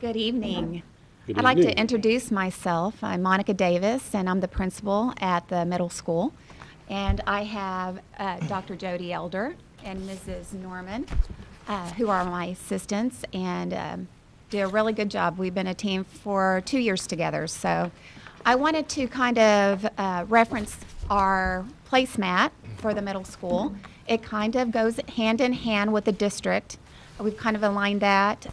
Good evening. Good I'd like to evening. introduce myself. I'm Monica Davis, and I'm the principal at the middle school. And I have Dr. Jody Elder and Mrs. Norman, who are my assistants, and do a really good job. We've been a team for 2 years together. So I wanted to kind of reference our placemat for the middle school. It kind of goes hand in hand with the district. We've kind of aligned that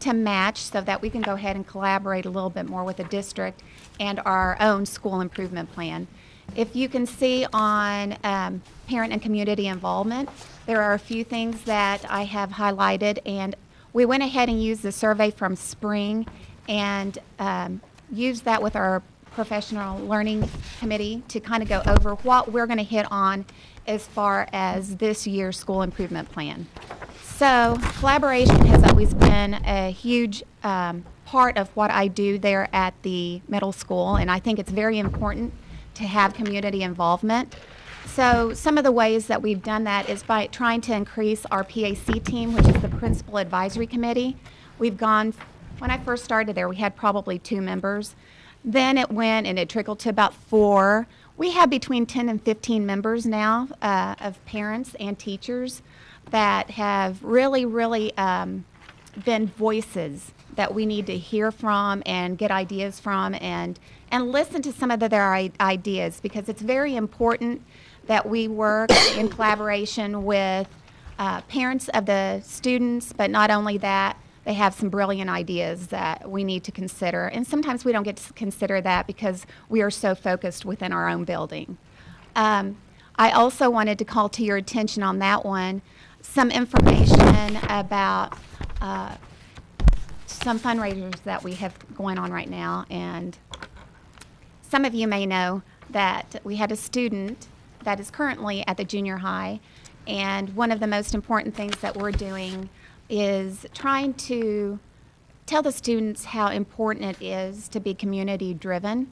to match so that we can go ahead and collaborate a little bit more with the district and our own school improvement plan. If you can see on parent and community involvement, there are a few things that I have highlighted, and we went ahead and used the survey from spring and used that with our professional learning committee to kind of go over what we're going to hit on as far as this year's school improvement plan. So collaboration has always been a huge part of what I do there at the middle school, and I think it's very important to have community involvement. So some of the ways that we've done that is by trying to increase our PAC team, which is the Principal Advisory Committee. We've gone, when I first started there, we had probably 2 members. Then it went and it trickled to about 4. We have between 10 and 15 members now of parents and teachers that have really been voices that we need to hear from and get ideas from and listen to some of their ideas, because it's very important that we work in collaboration with parents of the students, but not only that, they have some brilliant ideas that we need to consider. And sometimes we don't get to consider that because we are so focused within our own building. I also wanted to call to your attention on that one some information about some fundraisers that we have going on right now. And some of you may know that we had a student that is currently at the junior high, and one of the most important things that we're doing is trying to tell the students how important it is to be community driven,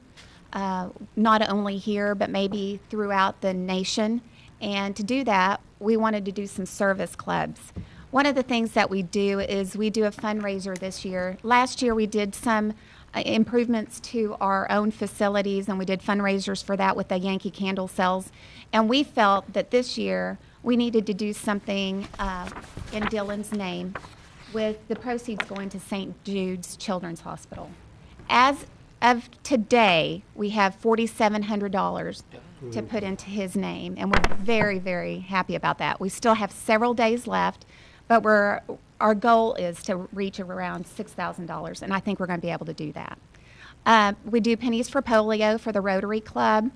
not only here but maybe throughout the nation. And to do that, we wanted to do some service clubs. One of the things that we do is we do a fundraiser this year. Last year we did some improvements to our own facilities, and we did fundraisers for that with the Yankee candle sales. And we felt that this year we needed to do something in Dylan's name, with the proceeds going to St. Jude's Children's Hospital. As of today, we have $4,700 to put into his name, and we're very happy about that. We still have several days left, but our goal is to reach around $6,000, and I think we're going to be able to do that. We do pennies for polio for the Rotary Club.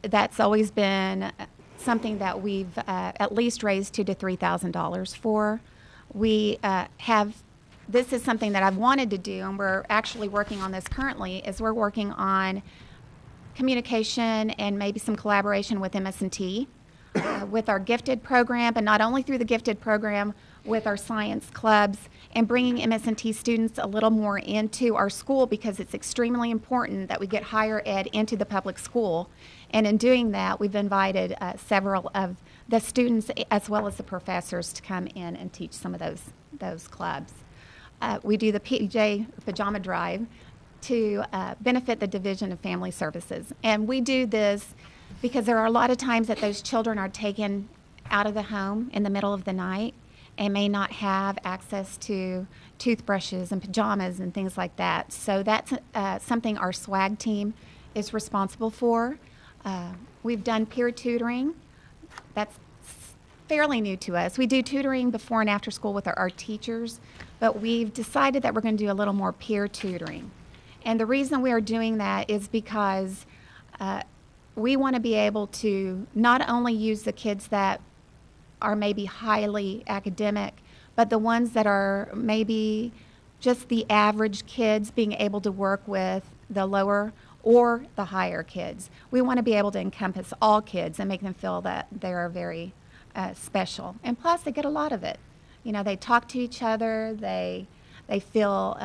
That's always been something that we've at least raised $2,000 to $3,000 for. This is something that I've wanted to do, and we're actually working on this currently, is we're working on communication and maybe some collaboration with MS&T with our gifted program, but not only through the gifted program, with our science clubs, and bringing MS&T students a little more into our school, because it's extremely important that we get higher ed into the public school. And in doing that, we've invited several of the students as well as the professors to come in and teach some of those clubs. We do the pajama drive to benefit the Division of Family Services. And we do this because there are a lot of times that those children are taken out of the home in the middle of the night and may not have access to toothbrushes and pajamas and things like that. So that's something our SWAG team is responsible for. We've done peer tutoring. That's fairly new to us. We do tutoring before and after school with our teachers, but we've decided that we're going to do a little more peer tutoring. And the reason we are doing that is because we want to be able to not only use the kids that are maybe highly academic, but the ones that are maybe just the average kids, being able to work with the lower or the higher kids. We want to be able to encompass all kids and make them feel that they are very special. And plus, they get a lot of it. You know, they talk to each other, they feel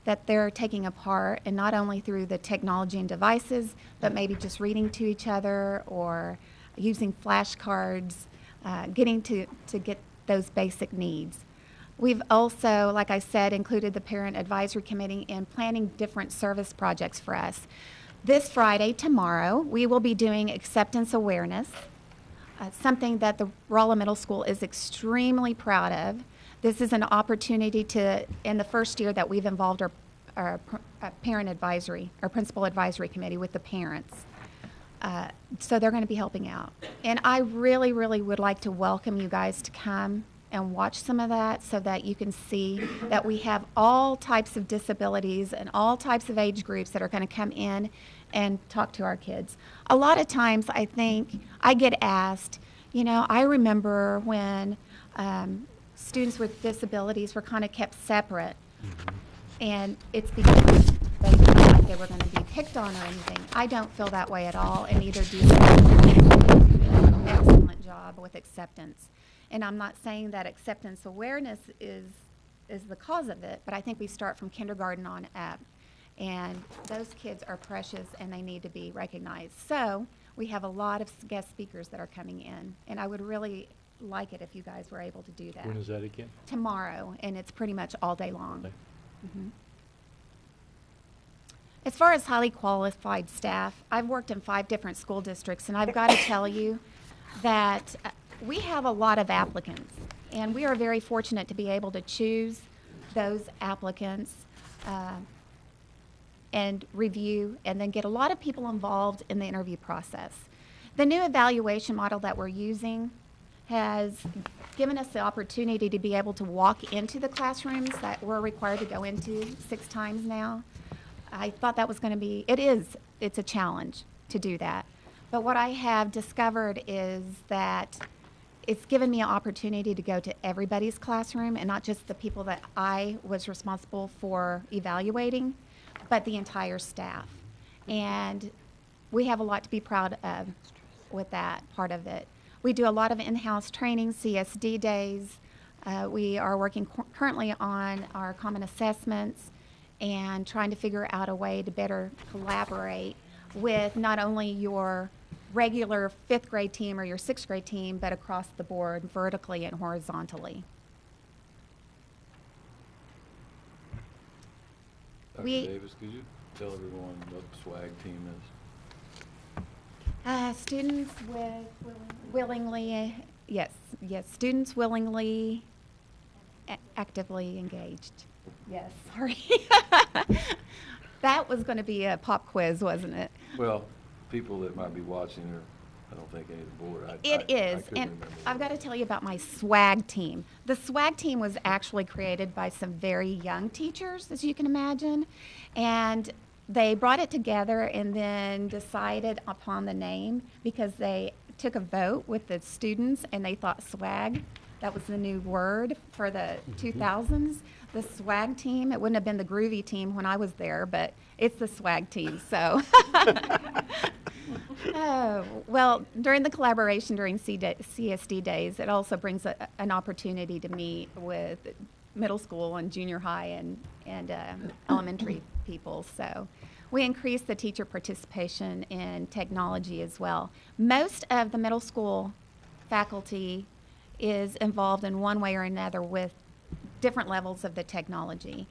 that they're taking a part, and not only through the technology and devices, but maybe just reading to each other or using flashcards, getting to get those basic needs. We've also, like I said, included the Parent Advisory Committee in planning different service projects for us. This Friday, tomorrow, we will be doing acceptance awareness, something that the Rolla Middle School is extremely proud of. This is an opportunity to, in the first year that we've involved our parent advisory, our principal advisory committee with the parents. So they're going to be helping out. And I really, really would like to welcome you guys to come and watch some of that so that you can see that we have all types of disabilities and all types of age groups that are going to come in and talk to our kids. A lot of times I think I get asked, you know, I remember when students with disabilities were kind of kept separate, and it's because they felt like they were going to be picked on or anything. I don't feel that way at all, and neither do they. They do an excellent job with acceptance. And I'm not saying that acceptance awareness is the cause of it, but I think we start from kindergarten on up. And those kids are precious and they need to be recognized. So we have a lot of guest speakers that are coming in, and I would really like it if you guys were able to do that. When is that again? Tomorrow, and it's pretty much all day long. Okay. Mm-hmm. As far as highly qualified staff, I've worked in 5 different school districts, and I've got to tell you that we have a lot of applicants, and we are very fortunate to be able to choose those applicants and review and then get a lot of people involved in the interview process. The new evaluation model that we're using has given us the opportunity to be able to walk into the classrooms that we're required to go into 6 times now. I thought that was going to be, it's a challenge to do that. But what I have discovered is that it's given me an opportunity to go to everybody's classroom and not just the people that I was responsible for evaluating, but the entire staff. And we have a lot to be proud of with that part of it. We do a lot of in-house training, CSD days. We are working currently on our common assessments and trying to figure out a way to better collaborate with not only your regular 5th grade team or your 6th grade team, but across the board, vertically and horizontally. Dr. Davis, could you tell everyone what the SWAG team is? Students willingly, yes, students willingly, actively engaged. Yes, sorry. That was going to be a pop quiz, wasn't it? Well, people that might be watching are, I don't think, any of the board. It is, and I've got to tell you about my SWAG team. The SWAG team was actually created by some very young teachers, as you can imagine, and they brought it together and then decided upon the name because they took a vote with the students and they thought SWAG, that was the new word for the 2000s. The SWAG team, it wouldn't have been the groovy team when I was there, but it's the SWAG team, so. Oh, well, during the collaboration during CSD days, it also brings an opportunity to meet with middle school and junior high and elementary people. So we increase the teacher participation in technology as well. Most of the middle school faculty is involved in one way or another with different levels of the technology.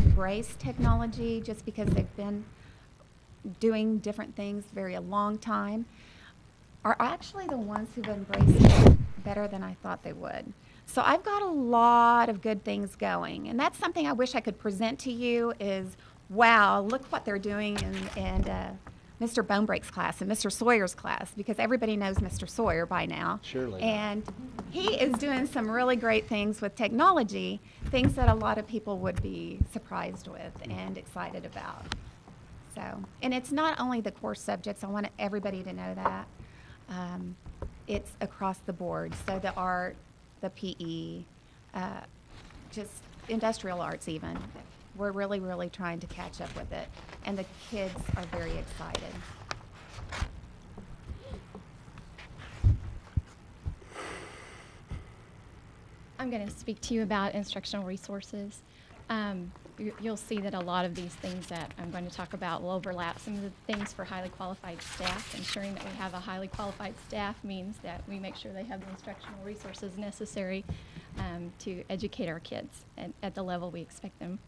Embrace technology just because they've been doing different things a long time are actually the ones who've embraced it better than I thought they would. So I've got a lot of good things going, and that's something I wish I could present to you is, wow, look what they're doing in Mr. Bonebreak's class and Mr. Sawyer's class, because everybody knows Mr. Sawyer by now. Surely. And he is doing some really great things with technology, things that a lot of people would be surprised with and excited about. So, and it's not only the core subjects, I want everybody to know that. It's across the board. So the art, the PE, just industrial arts even. We're really, really trying to catch up with it, and the kids are very excited. I'm going to speak to you about instructional resources. You'll see that a lot of these things that I'm going to talk about will overlap. Some of the things for highly qualified staff, ensuring that we have a highly qualified staff means that we make sure they have the instructional resources necessary to educate our kids at the level we expect them.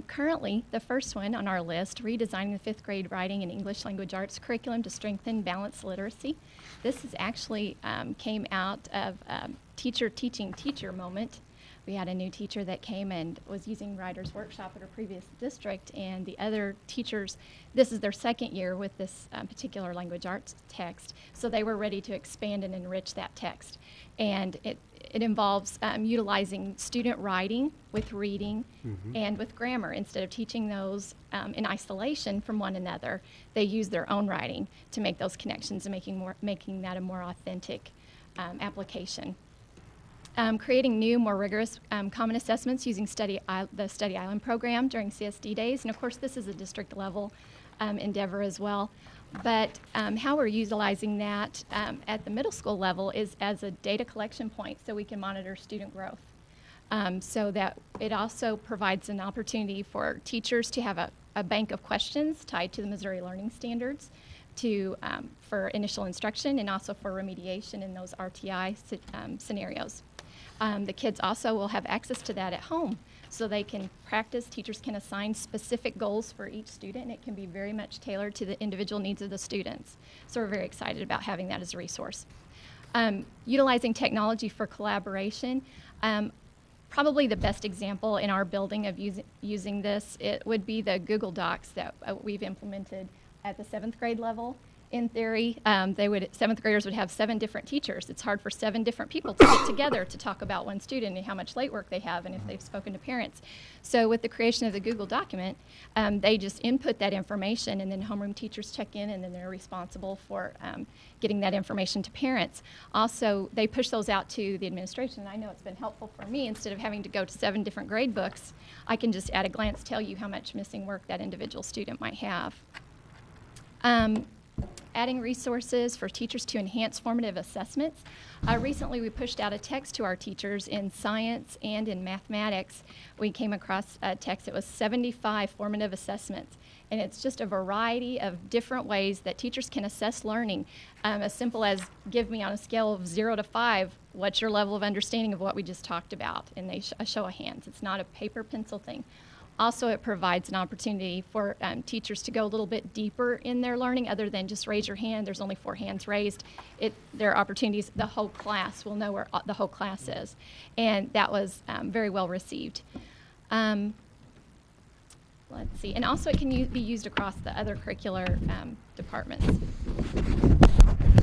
Currently, the first one on our list, redesigning the 5th grade writing and English language arts curriculum to strengthen balanced literacy. This is actually came out of teacher teaching teacher moment. We had a new teacher that came and was using Writer's Workshop at her previous district, and the other teachers, this is their second year with this particular language arts text, so they were ready to expand and enrich that text. And it involves utilizing student writing with reading and with grammar. Instead of teaching those in isolation from one another, they use their own writing to make those connections and making that a more authentic application. Creating new, more rigorous common assessments using the Study Island program during CSD days. And of course, this is a district level endeavor as well. But how we're utilizing that at the middle school level is as a data collection point so we can monitor student growth. So that it also provides an opportunity for teachers to have a bank of questions tied to the Missouri Learning Standards for initial instruction and also for remediation in those RTI scenarios. The kids also will have access to that at home, so they can practice. Teachers can assign specific goals for each student, and it can be very much tailored to the individual needs of the students. So we're very excited about having that as a resource. Utilizing technology for collaboration. Probably the best example in our building of using this, it would be the Google Docs that we've implemented at the 7th grade level. In theory, 7th graders would have 7 different teachers. It's hard for 7 different people to get together to talk about one student and how much late work they have and if they've spoken to parents. So with the creation of the Google document, they just input that information, and then homeroom teachers check in, and then they're responsible for getting that information to parents. Also, they push those out to the administration, and I know it's been helpful for me. Instead of having to go to 7 different grade books, I can just at a glance tell you how much missing work that individual student might have. Adding resources for teachers to enhance formative assessments. Recently, we pushed out a text to our teachers in science and in mathematics. We came across a text that was 75 formative assessments, and it's just a variety of different ways that teachers can assess learning. As simple as, give me on a scale of 0 to 5, what's your level of understanding of what we just talked about? And a show of hands. It's not a paper pencil thing. Also, it provides an opportunity for teachers to go a little bit deeper in their learning other than just raise your hand. There's only 4 hands raised. There are opportunities. The whole class will know where the whole class is. And that was very well received. Let's see. And also, it can be used across the other curricular departments.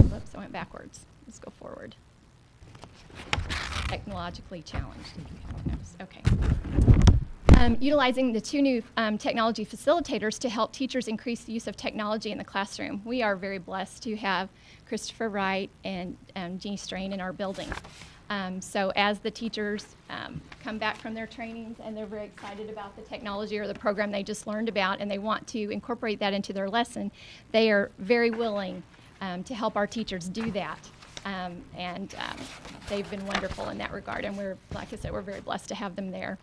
Whoops, I went backwards. Let's go forward. Technologically challenged. Okay. Utilizing the 2 new technology facilitators to help teachers increase the use of technology in the classroom. We are very blessed to have Christopher Wright and Jeannie Strain in our building. So as the teachers come back from their trainings and they're very excited about the technology or the program they just learned about and they want to incorporate that into their lesson, they are very willing to help our teachers do that. They've been wonderful in that regard, and like I said, we're very blessed to have them there.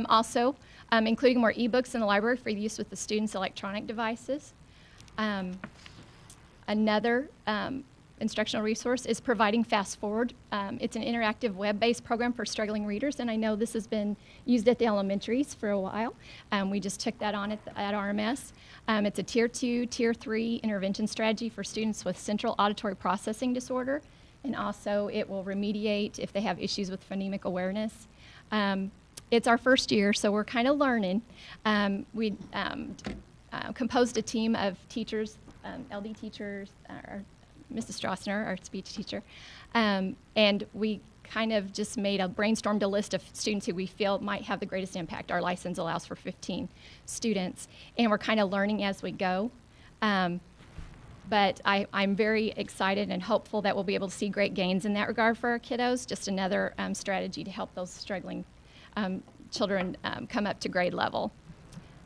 Also, including more ebooks in the library for use with the students' electronic devices. Another instructional resource is providing Fast Forward. It's an interactive web-based program for struggling readers, and I know this has been used at the elementaries for a while. We just took that on at RMS. It's a Tier 2, Tier 3 intervention strategy for students with central auditory processing disorder, and also it will remediate if they have issues with phonemic awareness. It's our first year, so we're kind of learning. We composed a team of teachers, LD teachers, Mrs. Strossner, our speech teacher, and we kind of just brainstormed a list of students who we feel might have the greatest impact. Our license allows for 15 students, and we're kind of learning as we go. But I'm very excited and hopeful that we'll be able to see great gains in that regard for our kiddos. Just another strategy to help those struggling children come up to grade level.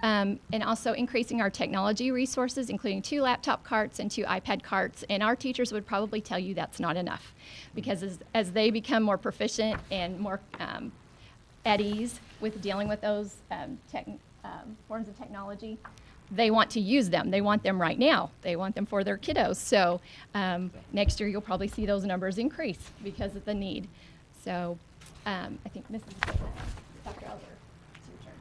And also increasing our technology resources, including 2 laptop carts and 2 iPad carts. And our teachers would probably tell you that's not enough, because as they become more proficient and more at ease with dealing with those forms of technology, they want to use them. They want them right now. They want them for their kiddos. So next year you'll probably see those numbers increase because of the need. So I think Dr. Elder, it's your turn.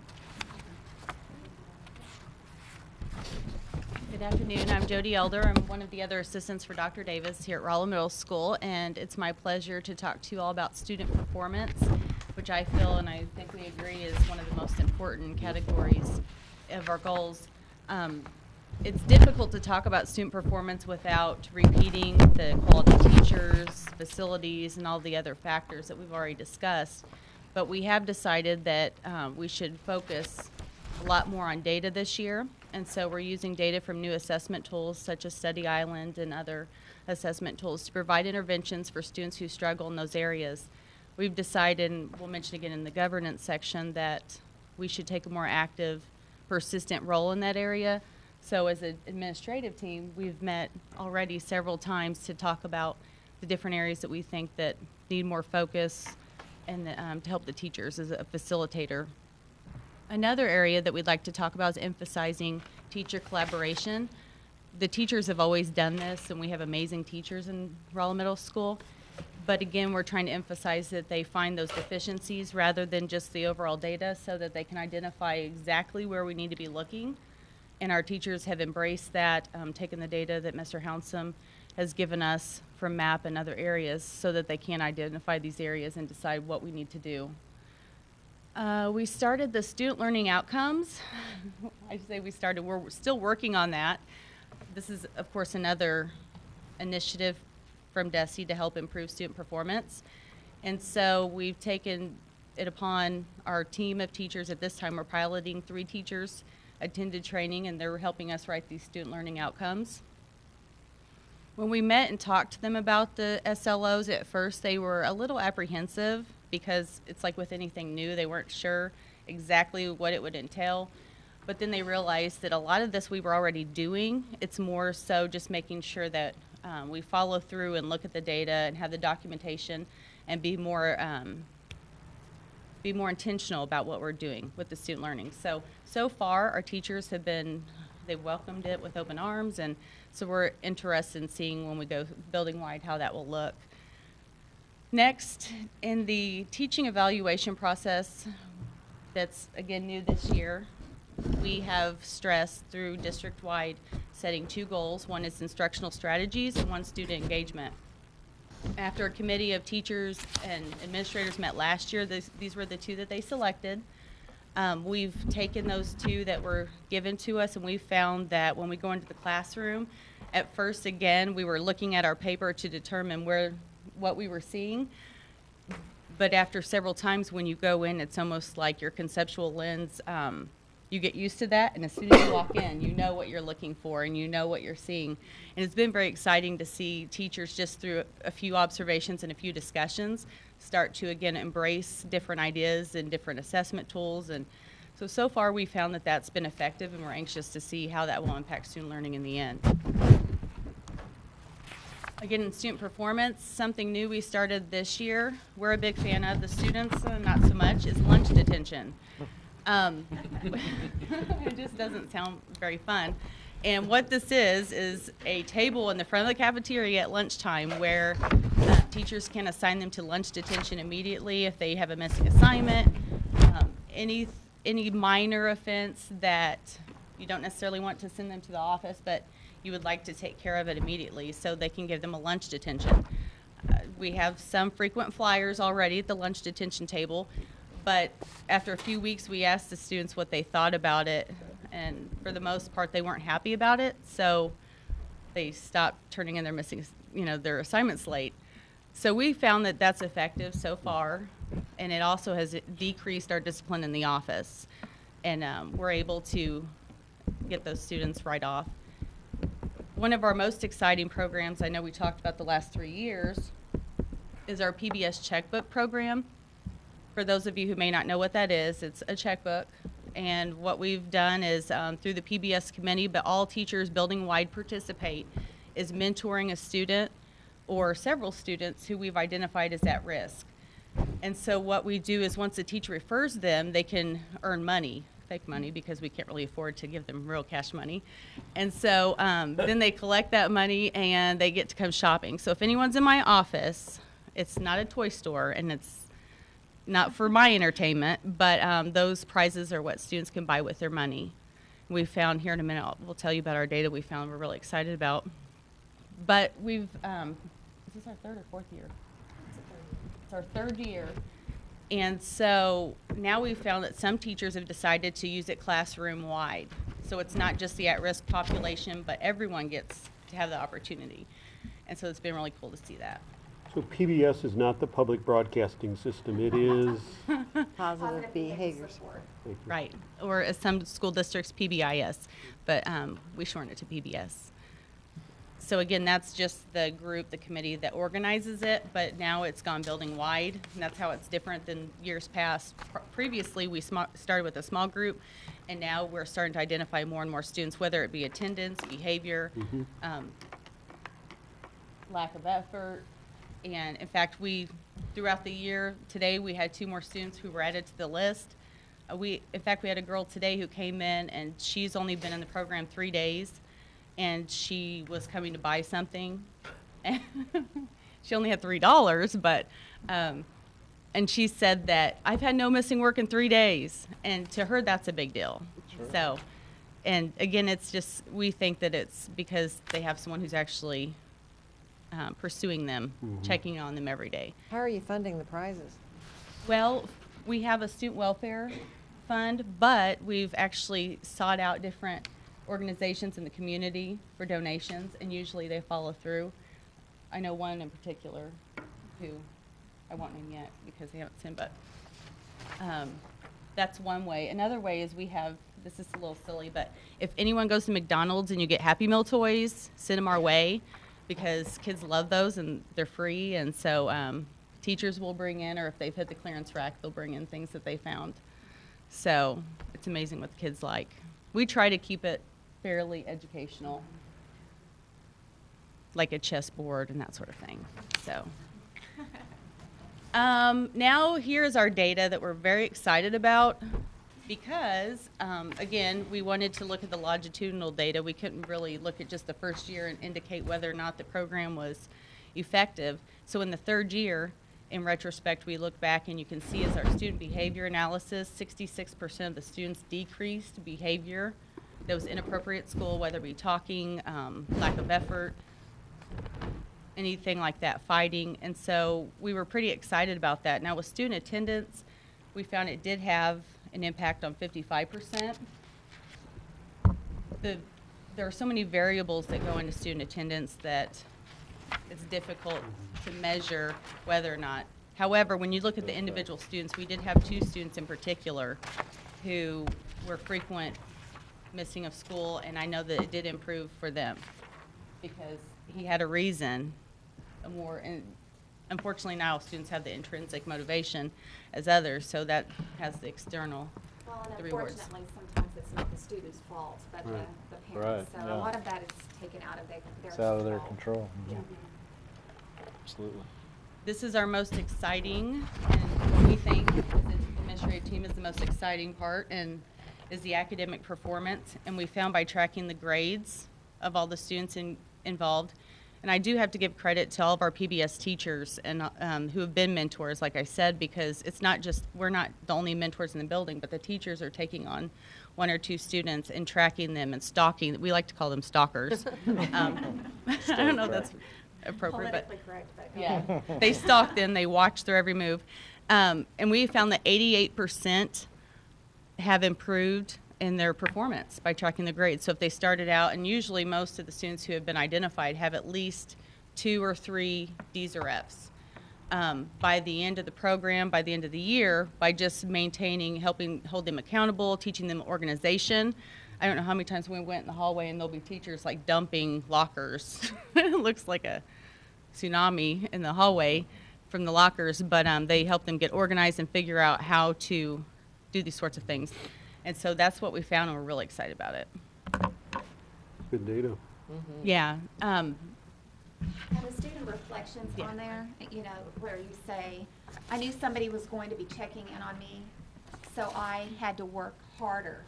Good afternoon. I'm Jody Elder. I'm one of the other assistants for Dr. Davis here at Rolla Middle School, and it's my pleasure to talk to you all about student performance, which I feel, and I think we agree, is one of the most important categories of our goals. It's difficult to talk about student performance without repeating the quality teachers, facilities, and all the other factors that we've already discussed. But we have decided that we should focus a lot more on data this year. And so we're using data from new assessment tools such as Study Island and other assessment tools to provide interventions for students who struggle in those areas. We've decided, and we'll mention again in the governance section, that we should take a more active, persistent role in that area. So as an administrative team, we've met already several times to talk about the different areas that we think that need more focus and to help the teachers as a facilitator. Another area that we'd like to talk about is emphasizing teacher collaboration. The teachers have always done this, and we have amazing teachers in Rolla Middle School. But again, we're trying to emphasize that they find those deficiencies rather than just the overall data, so that they can identify exactly where we need to be looking. And our teachers have embraced that, taken the data that Mr. Hounsome has given us from MAP and other areas so that they can identify these areas and decide what we need to do. We started the student learning outcomes. I say we started, we're still working on that. This is, of course, another initiative from DESE to help improve student performance. And so we've taken it upon our team of teachers. At this time, we're piloting 3 teachers attended training, and they're helping us write these student learning outcomes. When we met and talked to them about the SLOs, at first they were a little apprehensive because it's like with anything new, they weren't sure exactly what it would entail. But then they realized that a lot of this we were already doing. It's more so just making sure that we follow through and look at the data and have the documentation and be more intentional about what we're doing with the student learning. So far our teachers have they've welcomed it with open arms, and so we're interested in seeing when we go building wide how that will look. Next, in the teaching evaluation process, that's again new this year, we have stressed through district-wide setting 2 goals. One is instructional strategies and one student engagement. After a committee of teachers and administrators met last year, these were the 2 that they selected. We've taken those 2 that were given to us, and we found that when we go into the classroom, at first, again, we were looking at our paper to determine what we were seeing. But after several times when you go in, it's almost like your conceptual lens, you get used to that, and as soon as you walk in, you know what you're looking for and you know what you're seeing. And it's been very exciting to see teachers, just through a few observations and a few discussions, start to again embrace different ideas and different assessment tools. And so far we found that that's been effective, and we're anxious to see how that will impact student learning in the end. Again, in student performance, something new we started this year, we're a big fan of, the students not so much, is lunch detention. It just doesn't sound very fun. And what this is a table in the front of the cafeteria at lunchtime where teachers can assign them to lunch detention immediately if they have a missing assignment, any minor offense that you don't necessarily want to send them to the office, but you would like to take care of it immediately, so they can give them a lunch detention. We have some frequent flyers already at the lunch detention table, but after a few weeks we asked the students what they thought about it, and for the most part they weren't happy about it, so they stopped turning in their assignments late. So we found that that's effective so far, and it also has decreased our discipline in the office, and we're able to get those students right off. One of our most exciting programs, I know we talked about the last 3 years, is our PBS checkbook program. For those of you who may not know what that is, it's a checkbook. And what we've done is through the PBS committee, but all teachers building-wide participate, is mentoring a student or several students who we've identified as at risk. And so what we do is once the teacher refers them, they can earn money, fake money, because we can't really afford to give them real cash money. And so then they collect that money and they get to come shopping. So if anyone's in my office, it's not a toy store and it's not for my entertainment, but those prizes are what students can buy with their money. We found here in a minute, we'll tell you about our data we found we're really excited about. But we've, is this our third or fourth year? It's our third year. And so now we've found that some teachers have decided to use it classroom-wide. So it's not just the at-risk population, but everyone gets to have the opportunity. And so it's been really cool to see that. So PBS is not the public broadcasting system, it is? Positive behaviors. Thank you. Right. Or as some school districts, PBIS, but we shorten it to PBS. So again, that's just the group, the committee that organizes it, but now it's gone building wide, and that's how it's different than years past. Previously, we started with a small group, and now we're starting to identify more and more students, whether it be attendance, behavior, lack of effort. And in fact, throughout the year, today we had 2 more students who were added to the list. In fact, we had a girl today who came in, and she's only been in the program 3 days. And she was coming to buy something. She only had $3, but, and she said that, I've had no missing work in 3 days. And to her, that's a big deal. Sure. So, and again, it's just, we think that it's because they have someone who's actually pursuing them, checking on them every day. How are you funding the prizes? Well, we have a student welfare fund, but we've actually sought out different organizations in the community for donations, and usually they follow through. I know one in particular who I won't name yet because they haven't sent, but that's one way. Another way is we have, this is a little silly, but if anyone goes to McDonald's and you get Happy Meal toys, send them our way because kids love those and they're free, and so teachers will bring in, or if they've hit the clearance rack, they'll bring in things that they found. So it's amazing what the kids like. We try to keep it fairly educational, like a chessboard and that sort of thing. So now here's our data that we're very excited about because, again, we wanted to look at the longitudinal data. We couldn't really look at just the first year and indicate whether or not the program was effective. So in the third year, in retrospect, we look back and you can see as our student behavior analysis, 66% of the students decreased behavior that was inappropriate at school, whether it be talking, lack of effort, anything like that, fighting. And so we were pretty excited about that. Now with student attendance, we found it did have an impact on 55%. There are so many variables that go into student attendance that it's difficult to measure whether or not. However, when you look at the individual students, we did have 2 students in particular who were frequent missing of school, and I know that it did improve for them because he had a reason. And unfortunately now students have the intrinsic motivation as others, so that has the external the rewards. Unfortunately, sometimes it's not the student's fault, but the parents. Right, So yeah. a lot of that is taken out of their It's out of their control. control. Yeah. Absolutely. This is our most exciting, and what we think as an administrative team is the most exciting part, and is the academic performance. And we found by tracking the grades of all the students involved, and I do have to give credit to all of our PBS teachers and who have been mentors, like I said, because it's not just, we're not the only mentors in the building, but the teachers are taking on 1 or 2 students and tracking them and stalking. We like to call them stalkers. I don't know if that's appropriate, but Politically correct, but yeah, they stalk them, they watch their every move. And we found that 88% have improved in their performance by tracking the grades. So if they started out, and usually most of the students who have been identified have at least 2 or 3 D's or F's. By the end of the program, by the end of the year, by just maintaining, helping hold them accountable, teaching them organization. I don't know how many times we went in the hallway and there'll be teachers like dumping lockers. It looks like a tsunami in the hallway from the lockers, but they help them get organized and figure out how to do these sorts of things. And so that's what we found, and we're really excited about it. Good data. Yeah. And the student reflections Yeah. on there, you know, where you say, I knew somebody was going to be checking in on me, so I had to work harder.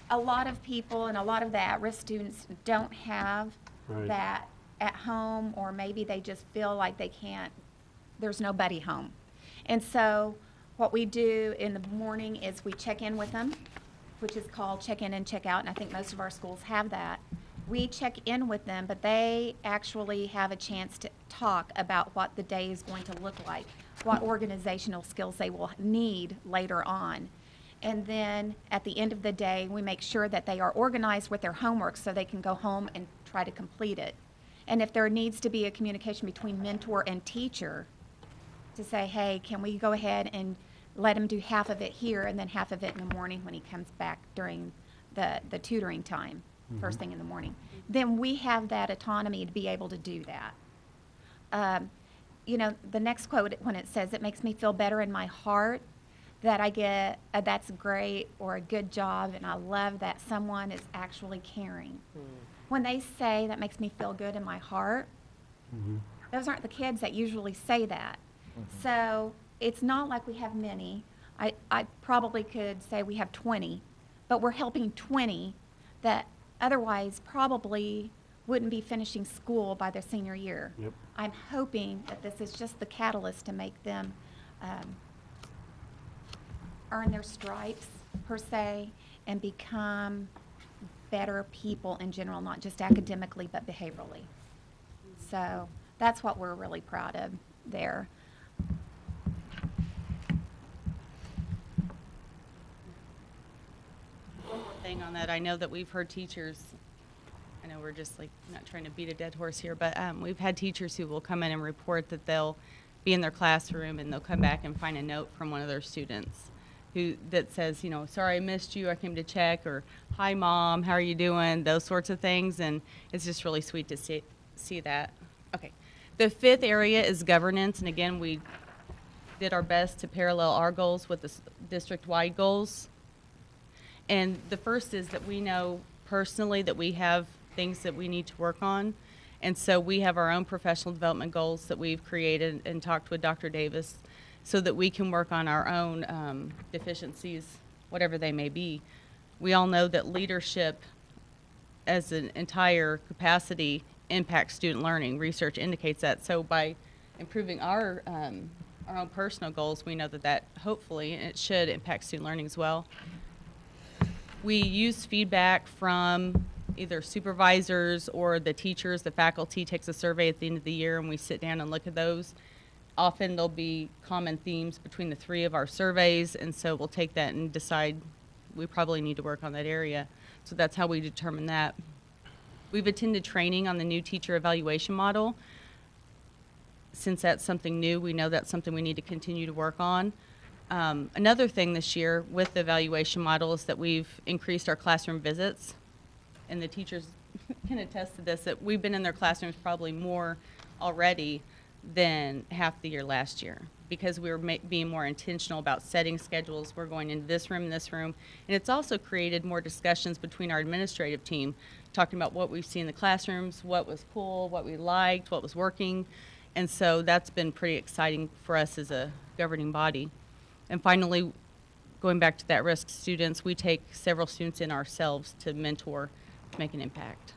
A lot of people and a lot of the at-risk students don't have Right. that at home, or maybe they just feel like they can't, there's nobody home. And so what we do in the morning is we check in with them, which is called check in and check out, and I think most of our schools have that. We check in with them, but they actually have a chance to talk about what the day is going to look like, what organizational skills they will need later on. And then at the end of the day, we make sure that they are organized with their homework so they can go home and try to complete it. And if there needs to be a communication between mentor and teacher to say, hey, can we go ahead and let him do half of it here and then half of it in the morning when he comes back during the tutoring time, first thing in the morning, then we have that autonomy to be able to do that. You know, the next quote, when it says, it makes me feel better in my heart that I get a that's great or a good job, and I love that someone is actually caring. When they say that makes me feel good in my heart, those aren't the kids that usually say that. So it's not like we have many. I probably could say we have 20, but we're helping 20 that otherwise probably wouldn't be finishing school by their senior year. Yep. I'm hoping that this is just the catalyst to make them earn their stripes, per se, and become better people in general, not just academically, but behaviorally. So that's what we're really proud of there. One more thing on that, I know that we've heard teachers, I know we're just like not trying to beat a dead horse here, but we've had teachers who will come in and report that they'll be in their classroom and they'll come back and find a note from one of their students that says, you know, sorry I missed you, I came to check, or hi mom, how are you doing, those sorts of things, and it's just really sweet to see that. Okay, the fifth area is governance, and again, we did our best to parallel our goals with the district-wide goals. And the first is that we know personally that we have things that we need to work on. And so we have our own professional development goals that we've created and talked with Dr. Davis so that we can work on our own deficiencies, whatever they may be. We all know that leadership as an entire capacity impacts student learning. Research indicates that. So by improving our own personal goals, we know that that hopefully, and it should, impact student learning as well. We use feedback from either supervisors or the teachers. The faculty takes a survey at the end of the year, and we sit down and look at those. Often there'll be common themes between the three of our surveys, and so we'll take that and decide we probably need to work on that area. So that's how we determine that. We've attended training on the new teacher evaluation model. Since that's something new, we know that's something we need to continue to work on. Another thing this year with the evaluation model is that we've increased our classroom visits, and the teachers can attest to this, that we've been in their classrooms probably more already than half the year last year, because we were being more intentional about setting schedules. We're going into this room, and it's also created more discussions between our administrative team, talking about what we've seen in the classrooms, what was cool, what we liked, what was working, and so that's been pretty exciting for us as a governing body. And finally, going back to that risk students, we take several students in ourselves to mentor, to make an impact.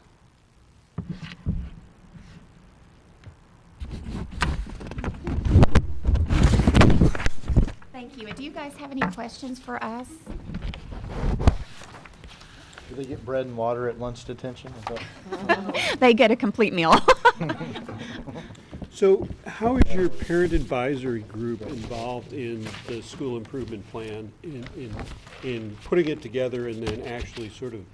Thank you. And do you guys have any questions for us? Do they get bread and water at lunch detention? Is that- They get a complete meal. So how is your parent advisory group involved in the school improvement plan, in putting it together and then actually sort of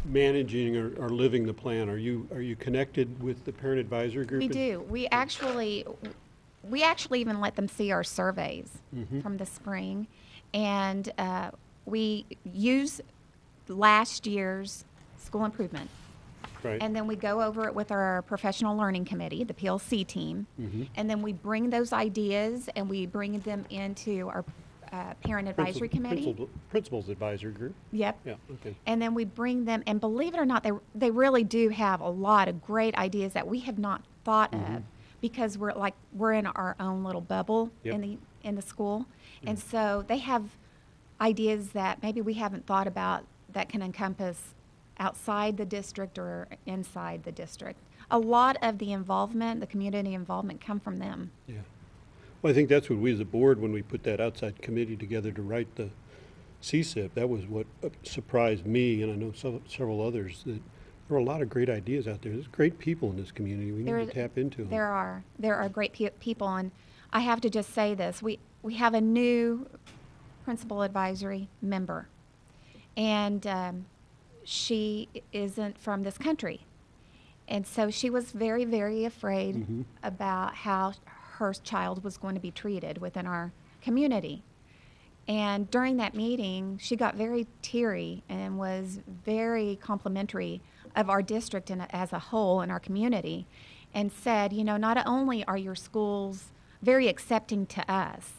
managing or living the plan? Are you connected with the parent advisory group? We do. We actually even let them see our surveys from the spring, and we use last year's school improvement. Right. And then we go over it with our professional learning committee, the PLC team, and then we bring those ideas and we bring them into our parent advisory committee. Principals advisory group? Yep. Yeah, okay. And then we bring them, and believe it or not, they really do have a lot of great ideas that we have not thought of, because we're in our own little bubble Yep. in the school. And so they have ideas that maybe we haven't thought about that can encompass outside the district or inside the district. A lot of the involvement, the community involvement, come from them. Yeah. Well, I think that's what we as a board, when we put that outside committee together to write the CSIP, that was what surprised me, and I know several others, that there are a lot of great ideas out there. There's great people in this community. We need to tap into them. There are great people, and I have to just say this. We have a new principal advisory member, and she isn't from this country. And so she was very, very afraid about how her child was going to be treated within our community. And during that meeting, she got very teary and was very complimentary of our district and as a whole in our community, and said, you know, not only are your schools very accepting to us,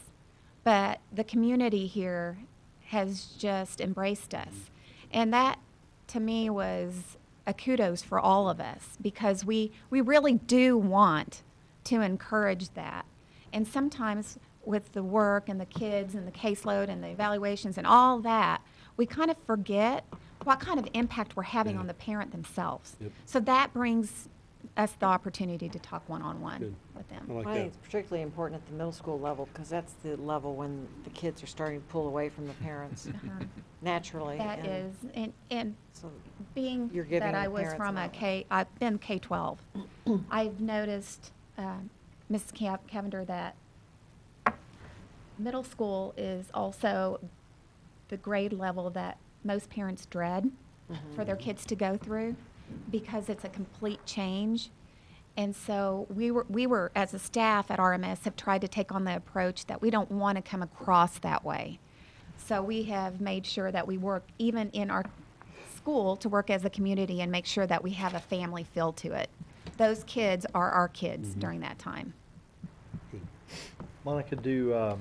but the community here has just embraced us. And that, to me, was a kudos for all of us, because we really do want to encourage that. And sometimes with the work and the kids and the caseload and the evaluations and all that, we kind of forget what kind of impact we're having on the parent themselves. Yep. So that brings us the opportunity to talk one-on-one Good. with them. I like I that. think it's particularly important at the middle school level, because that's the level when the kids are starting to pull away from the parents Uh-huh. naturally. That and is, and So being You're giving that I the was parents from a knowledge. I've been K-12, I've noticed, Mrs. Cavender, that middle school is also the grade level that most parents dread for their kids to go through, because it's a complete change. And so we were, as a staff at RMS, have tried to take on the approach that we don't want to come across that way. So we have made sure that we work, even in our school, to work as a community and make sure that we have a family feel to it. Those kids are our kids during that time. Monica, do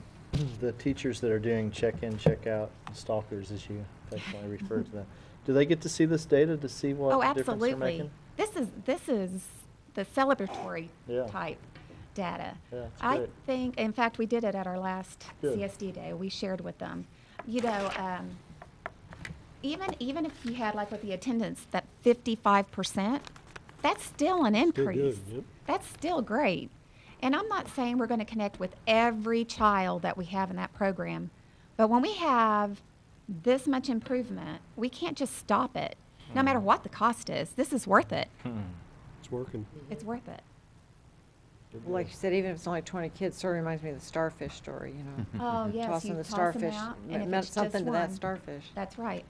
the teachers that are doing check-in, check-out, stalkers, as you affectionately refer to them, do they get to see this data to see what Oh, difference they're absolutely. making? This is the celebratory Yeah. type data. Yeah, that's I great. think, in fact, we did it at our last Good. CSD day. We shared with them. You know, even if you had, like with the attendance, that 55%, that's still an Still increase. good, yep. That's still great. And I'm not saying we're going to connect with every child that we have in that program, but when we have this much improvement, we can't just stop it. No matter what the cost is, this is worth it. It's working. It's worth it. Well, like you said, even if it's only 20 kids, sort of reminds me of the starfish story, you know. Oh, yes, Tossing you the toss 'em starfish out, and if meant it's something just to that one, starfish. That's right.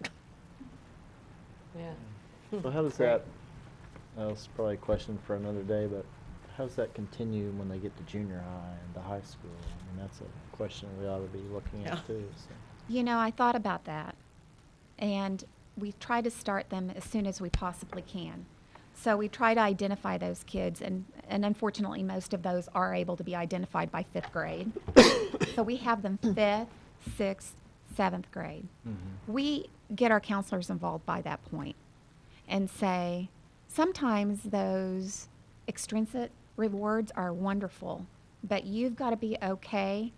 Yeah. So how does that, it's probably a question for another day, but how does that continue when they get to junior high and to high school? I mean, that's a question we ought to be looking Yeah. at too, so. You know, I thought about that, and we try to start them as soon as we possibly can. So we try to identify those kids, and unfortunately, most of those are able to be identified by 5th grade. So we have them 5th, 6th, 7th grade. We get our counselors involved by that point and say, sometimes those extrinsic rewards are wonderful, but you've got to be okay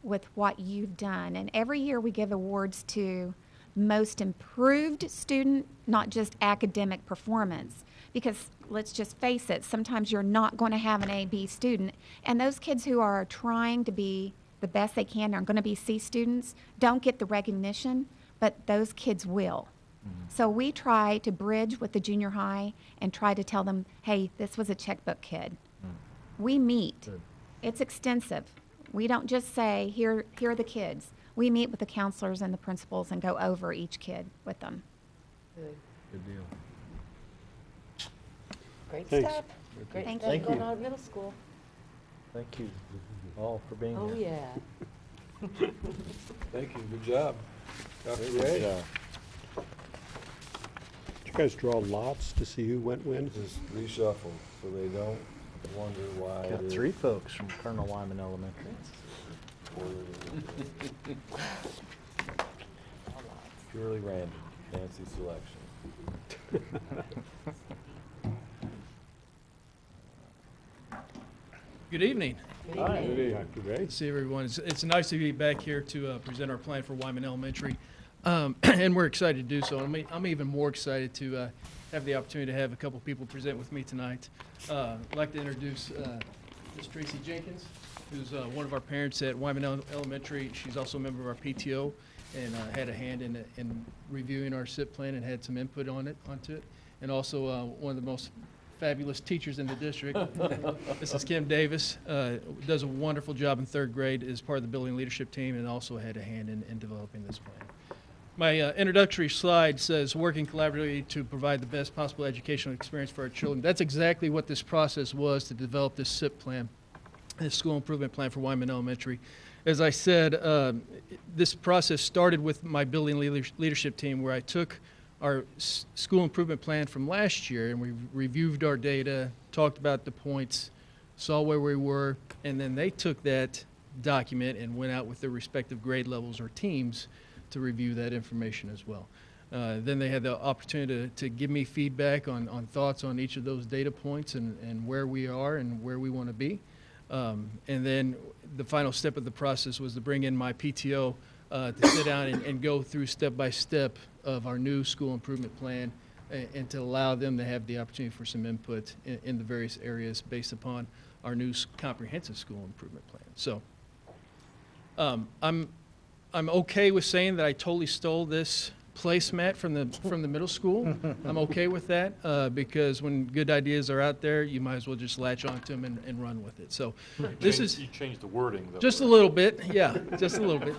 with what you've done. And every year we give awards to most improved student, not just academic performance. Because let's just face it, sometimes you're not going to have an A-B student. And those kids who are trying to be the best they can, are going to be C students, don't get the recognition, but those kids will. So we try to bridge with the junior high and try to tell them, hey, this was a checkbook kid. We meet. Good. It's extensive. We don't just say, here are the kids. We meet with the counselors and the principals and go over each kid with them. Good deal. Great Thanks. stuff. Great Thank stuff you. going on at middle school. Thank you all for being here. Oh, yeah. Thank you, good job. Dr. Good Ray. job. Did you guys draw lots to see who went when? Just reshuffle, so they don't wonder why. Got it is 3 folks from Colonel Wyman Elementary. Purely random, fancy selection. Good evening. Hi, Dr. Ray. Good to see everyone. It's nice to be back here to present our plan for Wyman Elementary, and we're excited to do so. I'm even more excited to have the opportunity to have a couple people present with me tonight. I'd like to introduce Ms. Tracy Jenkins, who's one of our parents at Wyman Elementary. She's also a member of our PTO and had a hand in reviewing our SIP plan and had some input onto it. And also one of the most fabulous teachers in the district, Mrs. Kim Davis, does a wonderful job in 3rd grade as part of the building leadership team and also had a hand in developing this plan. My introductory slide says working collaboratively to provide the best possible educational experience for our children. That's exactly what this process was to develop this SIP plan, this school improvement plan for Wyman Elementary. As I said, this process started with my building leadership team, where I took our school improvement plan from last year and we reviewed our data, talked about the points, saw where we were, and then they took that document and went out with their respective grade levels or teams to review that information as well. Then they had the opportunity to give me feedback on thoughts on each of those data points and where we are and where we want to be. And then the final step of the process was to bring in my PTO to sit down and go through step by step of our new school improvement plan and to allow them to have the opportunity for some input in the various areas based upon our new comprehensive school improvement plan. So I'm okay with saying that I totally stole this placemat from the middle school. I'm okay with that because when good ideas are out there, you might as well just latch onto them and run with it. So this is You changed the wording, though. just a little bit, yeah, just a little bit.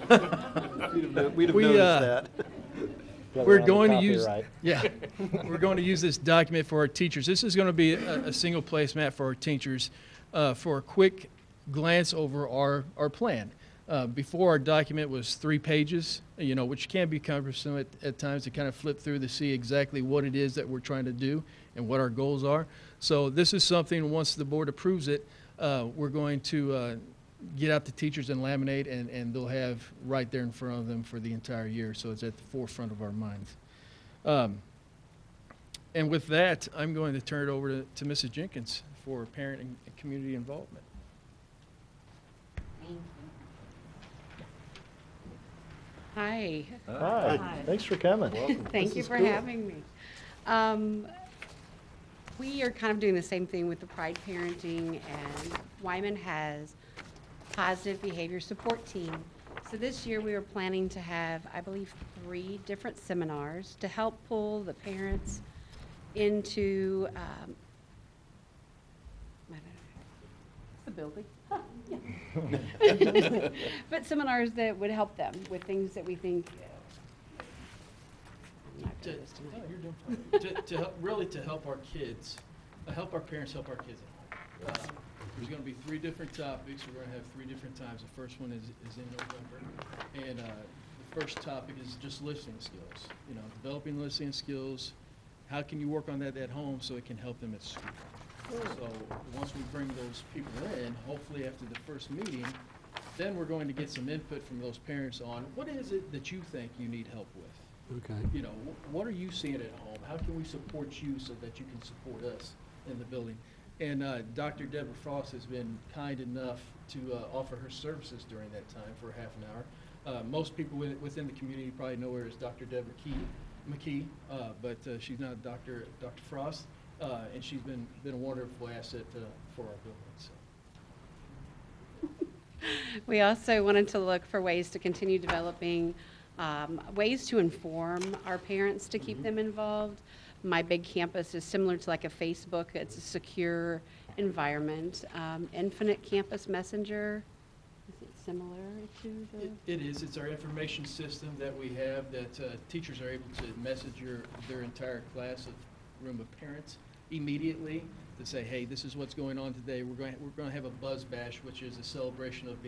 We'd have We, noticed that. We're going to use, yeah, we're going to use this document for our teachers. This is going to be a single placemat for our teachers for a quick glance over our plan. Before, our document was 3 pages, which can be cumbersome at times to kind of flip through to see exactly what it is that we're trying to do and what our goals are. So this is something, once the board approves it, we're going to get out to teachers and laminate, and they'll have right there in front of them for the entire year. So it's at the forefront of our minds. And with that, I'm going to turn it over to Mrs. Jenkins for parent and community involvement. Hi. Hi, thanks for coming. Thank This you is for cool. having me. We are kind of doing the same thing with the Pride Parenting, and Wyman has positive behavior support team. So this year we are planning to have, I believe, 3 different seminars to help pull the parents into the building. But seminars that would help them with things that we think. I'm not good at this tonight. No, you're doing fine. to help, really to help our kids, help our parents help our kids at home. There's going to be 3 different topics. We're going to have 3 different times. The first one is in November, and the first topic is just listening skills. Developing listening skills. How can you work on that at home so it can help them at school? So once we bring those people in, hopefully after the first meeting, then we're going to get some input from those parents on what is it that you think you need help with. Okay. What are you seeing at home? How can we support you so that you can support us in the building? And Dr. Deborah Frost has been kind enough to offer her services during that time for half an hour. Most people within the community probably know her as Dr. Deborah McKee, but she's not Dr. Frost. And she's been a wonderful asset for our building. So. We also wanted to look for ways to continue developing ways to inform our parents to keep them involved. My big campus is similar to like a Facebook. It's a secure environment. Infinite Campus Messenger, is it similar to the? It is. It's our information system that we have that teachers are able to message their entire class of room of parents immediately to say, hey, this is what's going on today. We're going to have a buzz bash, which is a celebration of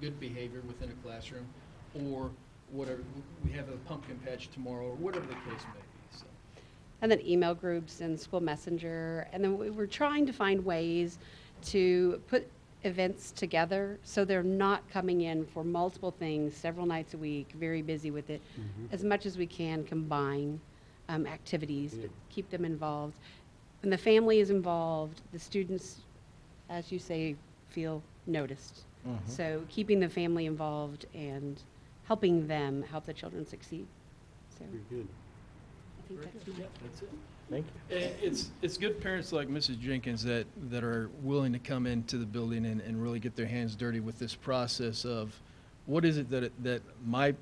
good behavior within a classroom, or whatever. We have a pumpkin patch tomorrow, or whatever the case may be. So. And then email groups and school messenger. And then we're trying to find ways to put events together so they're not coming in for multiple things several nights a week, very busy with it. As much as we can combine activities, but keep them involved. When the family is involved, the students, as you say, feel noticed. Mhm. So keeping the family involved and helping them help the children succeed. So Very good. I think that's my. That's it. Thank you. And it's good parents like Mrs. Jenkins that are willing to come into the building and really get their hands dirty with this process of what is it that my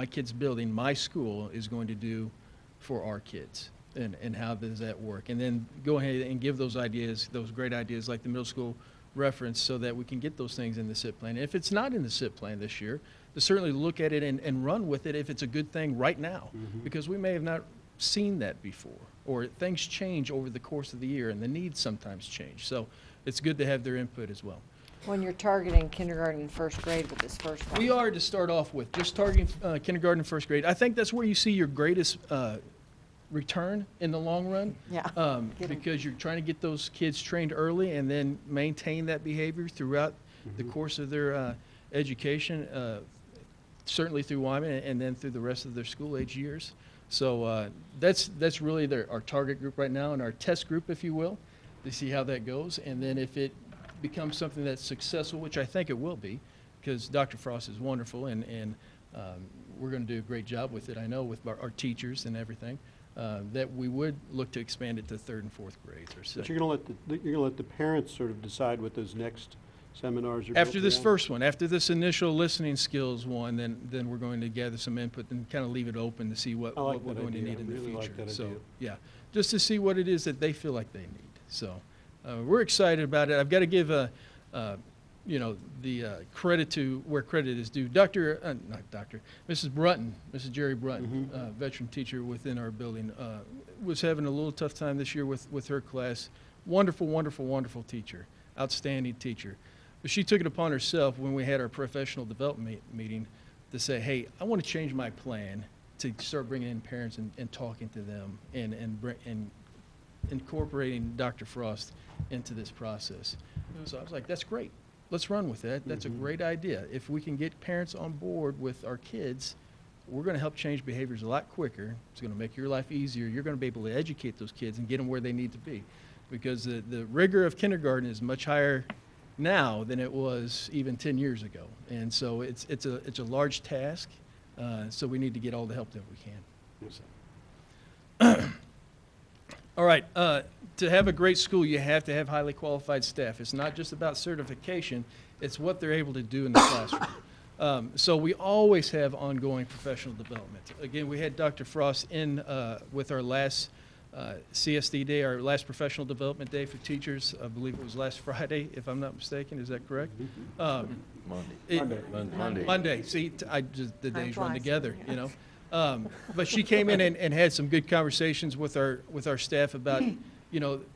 kid's building, my school, is going to do for our kids, and how does that work? And then go ahead and give those ideas, those great ideas like the middle school reference, so that we can get those things in the SIP plan. And if it's not in the SIP plan this year, to certainly look at it and run with it if it's a good thing right now, because we may have not seen that before, or things change over the course of the year and the needs sometimes change. So it's good to have their input as well. When you're targeting kindergarten and first grade with this first one. We are to start off with just targeting kindergarten and first grade. I think that's where you see your greatest return in the long run. Yeah. Get 'em. Because you're trying to get those kids trained early and then maintain that behavior throughout the course of their education, certainly through Wyman and then through the rest of their school age years. So that's really our target group right now, and our test group, if you will, to see how that goes. And then if it becomes something that's successful, which I think it will be, because Dr. Frost is wonderful, and we're going to do a great job with it, I know, with our teachers and everything, that we would look to expand it to third and fourth grades or But second. you're going to let the parents sort of decide what those next seminars are. After built this around? first one, after this initial listening skills one, then we're going to gather some input and kind of leave it open to see what I like we're that going to idea. need I in the really future. like that So, idea. yeah, just to see what it is that they feel like they need. So, we're excited about it. I've got to give the credit to where credit is due. Mrs. Brunton, Mrs. Jerry Brunton, veteran teacher within our building, was having a little tough time this year with her class. Wonderful, wonderful, wonderful teacher, outstanding teacher. But she took it upon herself when we had our professional development meeting to say, hey, I want to change my plan to start bringing in parents and talking to them and incorporating Dr. Frost into this process. So I was like, that's great. Let's run with that. That's a great idea. If we can get parents on board with our kids, we're going to help change behaviors a lot quicker. It's going to make your life easier. You're going to be able to educate those kids and get them where they need to be. Because the rigor of kindergarten is much higher now than it was even 10 years ago. And so it's a large task, so we need to get all the help that we can. So. All right, to have a great school, you have to have highly qualified staff. It's not just about certification, it's what they're able to do in the classroom. So we always have ongoing professional development. Again, we had Dr. Frost in with our last CSD day, our last professional development day for teachers. I believe it was last Friday, if I'm not mistaken. Is that correct? Monday. See, the days run flies. together, you know. But she came in and had some good conversations with our staff about,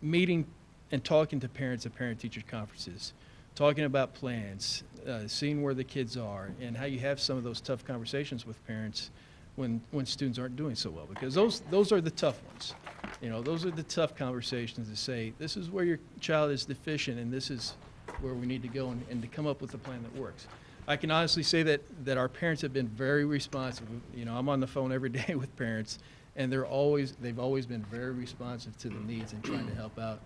meeting and talking to parents at parent-teacher conferences, talking about plans, seeing where the kids are, and how you have some of those tough conversations with parents when students aren't doing so well, because those are the tough ones. Those are the tough conversations to say, this is where your child is deficient, and this is where we need to go, and to come up with a plan that works. I can honestly say that our parents have been very responsive. I'm on the phone every day with parents, and they've always been very responsive to the needs and trying to help out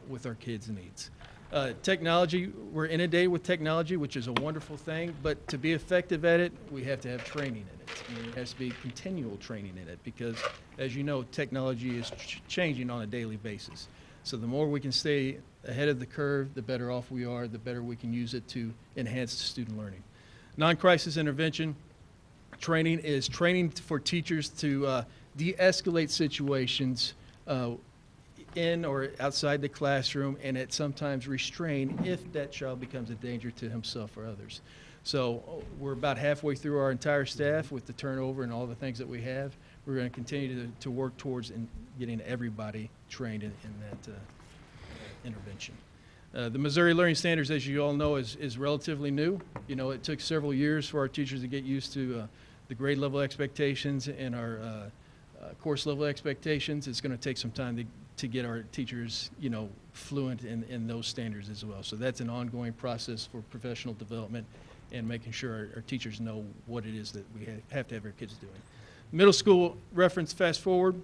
with our kids' needs. Technology, we're inundated with technology, which is a wonderful thing, but to be effective at it, we have to have training in it. And there has to be continual training in it because, as you know, technology is changing on a daily basis. So the more we can stay ahead of the curve, the better off we are, the better we can use it to enhance student learning. Non-crisis intervention training is training for teachers to de-escalate situations in or outside the classroom, and it sometimes restrain if that child becomes a danger to himself or others. So we're about halfway through our entire staff with the turnover and all the things that we have. We're going to continue to work towards getting everybody trained in that intervention. The Missouri Learning Standards, as you all know, is relatively new. It took several years for our teachers to get used to the grade level expectations and our course level expectations. It's going to take some time to get our teachers, fluent in those standards as well. So that's an ongoing process for professional development and making sure our teachers know what it is that we have to have our kids doing. Middle school reference, fast forward.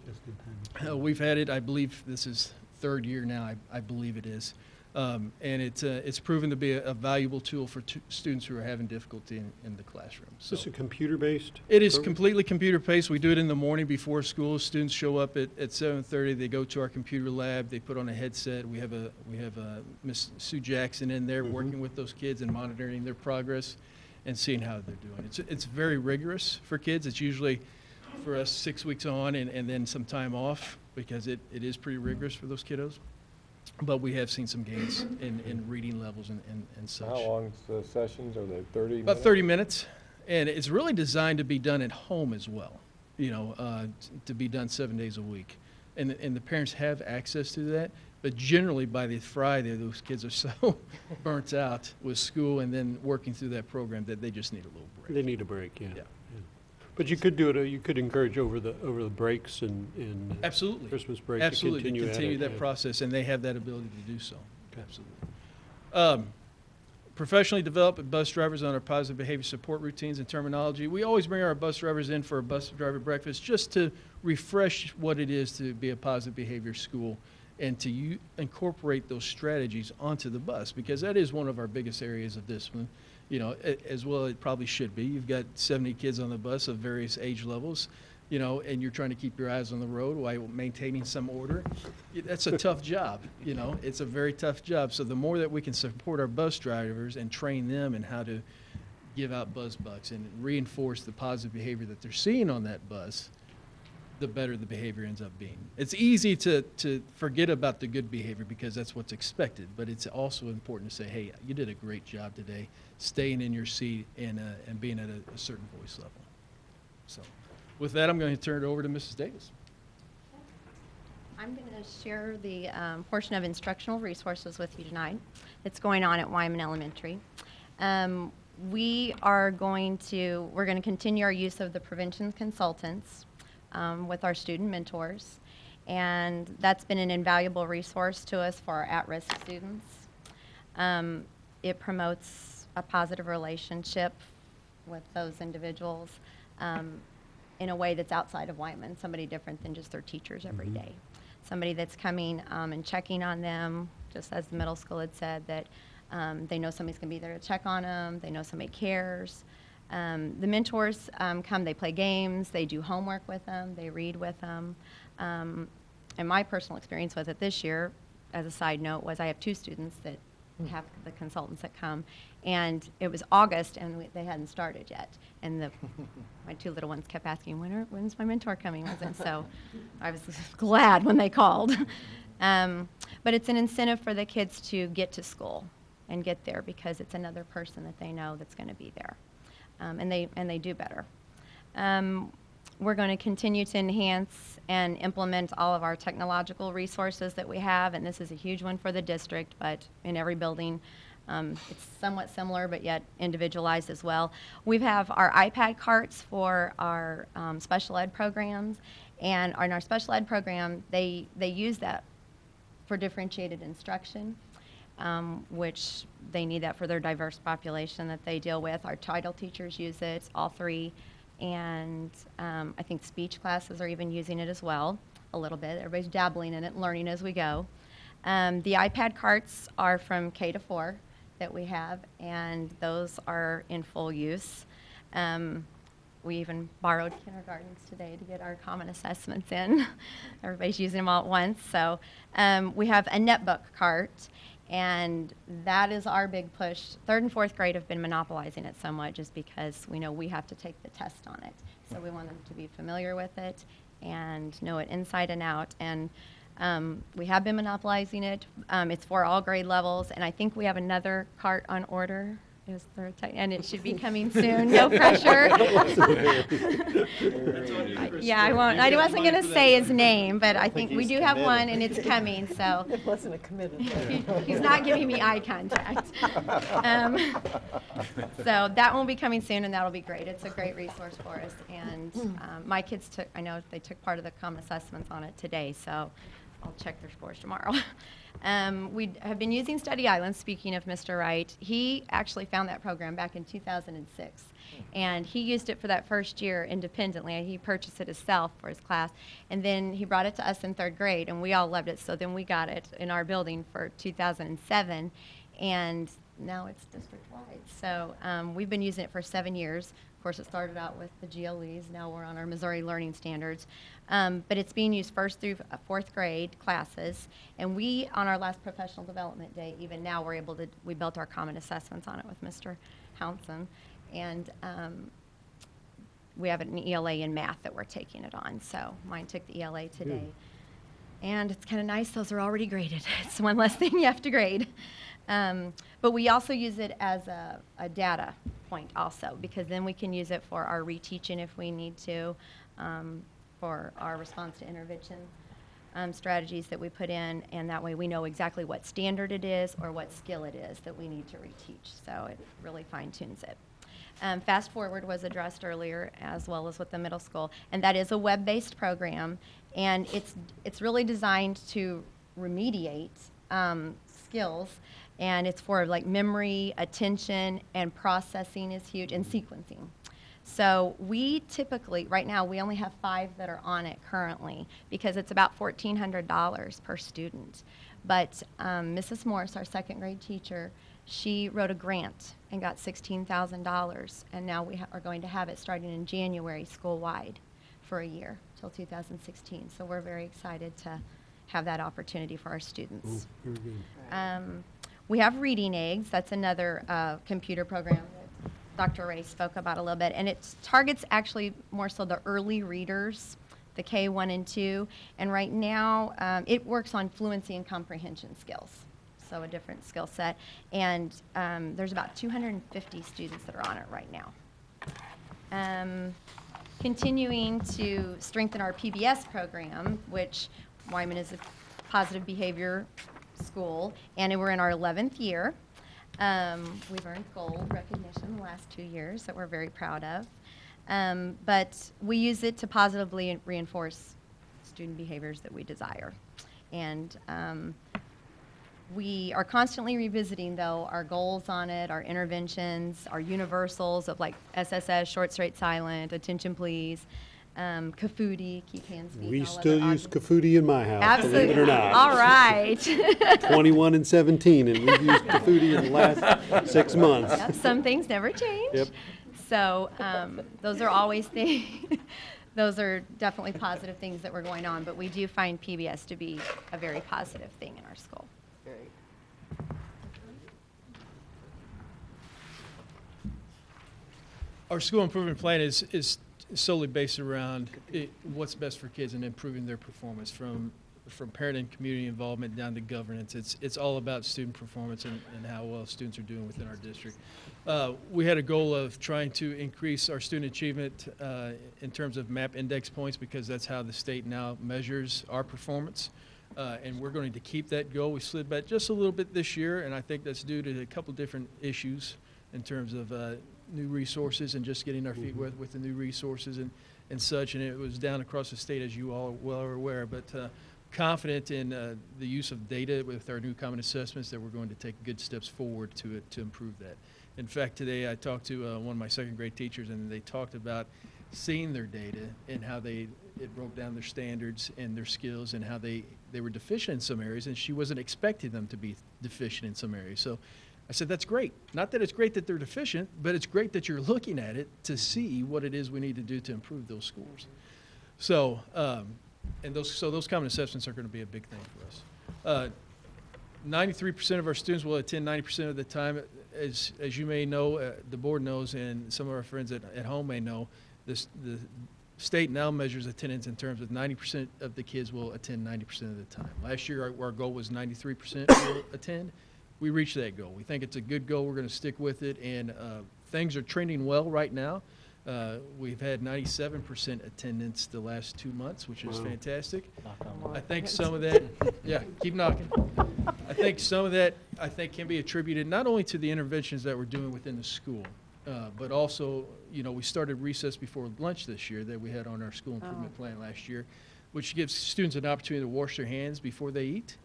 We've had it, I believe this is third year now, I believe it is. And it's proven to be a valuable tool for students who are having difficulty in the classroom. Is So this a computer-based? it is program? completely computer-based. We do it in the morning before school. Students show up at 7:30. They go to our computer lab. They put on a headset. We have Miss Sue Jackson in there working with those kids and monitoring their progress and seeing how they're doing. It's very rigorous for kids. It's usually for us 6 weeks on and then some time off because it is pretty rigorous for those kiddos. But we have seen some gains in reading levels and such. How long's the sessions? Are they 30 minutes? About 30 minutes. And it's really designed to be done at home as well, to be done 7 days a week. And the parents have access to that. But generally, by the Friday, those kids are so burnt out with school and then working through that program that they just need a little break. They need a break, yeah. Yeah. But you could do it, you could encourage over the breaks and Absolutely. Christmas break Absolutely, to continue at it, that yeah. process, and they have that ability to do so. Absolutely. Professionally developed bus drivers on our positive behavior support routines and terminology. We always bring our bus drivers in for a bus driver breakfast just to refresh what it is to be a positive behavior school and to incorporate those strategies onto the bus, because that is one of our biggest areas of discipline. As well it probably should be. You've got 70 kids on the bus of various age levels, and you're trying to keep your eyes on the road while maintaining some order. That's a tough job, It's a very tough job. So the more that we can support our bus drivers and train them in how to give out buzz bucks and reinforce the positive behavior that they're seeing on that bus, the better the behavior ends up being. It's easy to forget about the good behavior because that's what's expected, but it's also important to say, hey, you did a great job today, staying in your seat and being at a certain voice level. So with that, I'm going to turn it over to Mrs. Davis. I'm going to share the portion of instructional resources with you tonight. It's going on at Wyman Elementary. We're going to continue our use of the prevention consultants with our student mentors, and that's been an invaluable resource to us for our at-risk students. It promotes a positive relationship with those individuals in a way that's outside of Wyman, somebody different than just their teachers every day. Somebody that's coming and checking on them, just as the middle school had said, that they know somebody's going to be there to check on them, they know somebody cares. The mentors come, they play games, they do homework with them, they read with them. And my personal experience with it this year, as a side note, was I have 2 students that have the consultants that come, and it was August and they hadn't started yet. And my 2 little ones kept asking, when's my mentor coming? And so I was glad when they called. But it's an incentive for the kids to get to school and get there because it's another person that they know that's going to be there. And they do better. We're going to continue to enhance and implement all of our technological resources that we have, and this is a huge one for the district, but in every building it's somewhat similar but yet individualized as well. We have our iPad carts for our special ed programs, and in our special ed program they use that for differentiated instruction. Which they need that for their diverse population that they deal with. Our title teachers use it, all 3, and I think speech classes are even using it as well, a little bit. Everybody's dabbling in it and learning as we go. The iPad carts are from K to 4 that we have, and those are in full use. We even borrowed kindergartens today to get our common assessments in. Everybody's using them all at once. So we have a netbook cart, and that is our big push. 3rd and 4th grade have been monopolizing it somewhat just because we know we have to take the test on it. So we want them to be familiar with it and know it inside and out. And we have been monopolizing it. It's for all grade levels, and I think we have another cart on order. And it should be coming soon. No pressure. Yeah, I won't. I wasn't going to say his name, but I think we do have one, and it's coming. So It wasn't a committed. he's not giving me eye contact. So that will be coming soon, and that'll be great. It's a great resource for us. And my kids I know they took part of the common assessments on it today. So I'll check their scores tomorrow. We have been using Study Island, speaking of Mr. Wright. He actually found that program back in 2006. And he used it for that first year independently. He purchased it himself for his class. And then he brought it to us in 3rd grade, and we all loved it. So then we got it in our building for 2007. And now it's district-wide. So we've been using it for 7 years. Of course, it started out with the GLEs. Now we're on our Missouri Learning Standards. But it's being used 1st through 4th grade classes. And we, on our last professional development day, even now we're able to, we built our common assessments on it with Mr. Hounson. And we have an ELA in math that we're taking it on. So mine took the ELA today. And it's kind of nice, those are already graded. It's one less thing you have to grade. But we also use it as a data point also, because then we can use it for our reteaching if we need to, for our response to intervention strategies that we put in, and that way we know exactly what standard it is or what skill it is that we need to reteach. So it really fine-tunes it. Fast Forward was addressed earlier, as well as with the middle school, and that is a web-based program, and it's really designed to remediate skills, and it's for like memory, attention, and processing is huge, and sequencing. So we typically, right now, we only have 5 that are on it currently because it's about $1,400 per student. But Mrs. Morris, our 2nd grade teacher, she wrote a grant and got $16,000, and now we are going to have it starting in January school-wide for a year till 2016. So we're very excited to have that opportunity for our students. Very good. We have Reading Eggs. That's another computer program that Dr. Ray spoke about a little bit, and it targets actually more so the early readers, the K1 and 2, and right now it works on fluency and comprehension skills. So a different skill set, and there's about 250 students that are on it right now. Continuing to strengthen our PBS program, which Wyman is a positive behavior school, and we're in our 11th year. We've earned gold recognition the last 2 years that we're very proud of. But we use it to positively reinforce student behaviors that we desire. And we are constantly revisiting, though, our goals on it, our interventions, our universals of like SSS, short, straight, silent, attention, please, Kafudi, keep hands, feet. We all still other use Kafudi in my house, Absolutely. believe it or not. All right. 21 and 17, and we've used Kafudi in the last 6 months. Yep, some things never change. Yep. So those are always things, those are definitely positive things that were going on, but we do find PBS to be a very positive thing in our school. Our school improvement plan is solely based around what's best for kids and improving their performance from parent and community involvement down to governance. It's all about student performance and how well students are doing within our district. We had a goal of trying to increase our student achievement in terms of MAP index points, because that's how the state now measures our performance. And we're going to keep that goal. We slid back just a little bit this year, and I think that's due to a couple different issues in terms of new resources and just getting our feet wet with the new resources and such. And it was down across the state, as you all well are aware. But confident in the use of data with our new common assessments that we're going to take good steps forward to improve that. In fact, today I talked to one of my 2nd grade teachers, and they talked about seeing their data and how it broke down their standards and their skills and how they were deficient in some areas, and she wasn't expecting them to be deficient in some areas. So I said, that's great. Not that it's great that they're deficient, but it's great that you're looking at it to see what it is we need to do to improve those scores. So, those common assessments are going to be a big thing for us. 93% of our students will attend 90% of the time. As you may know, the board knows, and some of our friends at home may know, the state now measures attendance in terms of 90% of the kids will attend 90% of the time. Last year, our goal was 93% will attend. We reached that goal. We think it's a good goal. We're going to stick with it, and things are trending well right now. We've had 97% attendance the last 2 months, which is fantastic. I think some of that, yeah, keep knocking. I think some of that, can be attributed not only to the interventions that we're doing within the school, but also, we started recess before lunch this year that we had on our school improvement plan last year. which gives students an opportunity to wash their hands before they eat.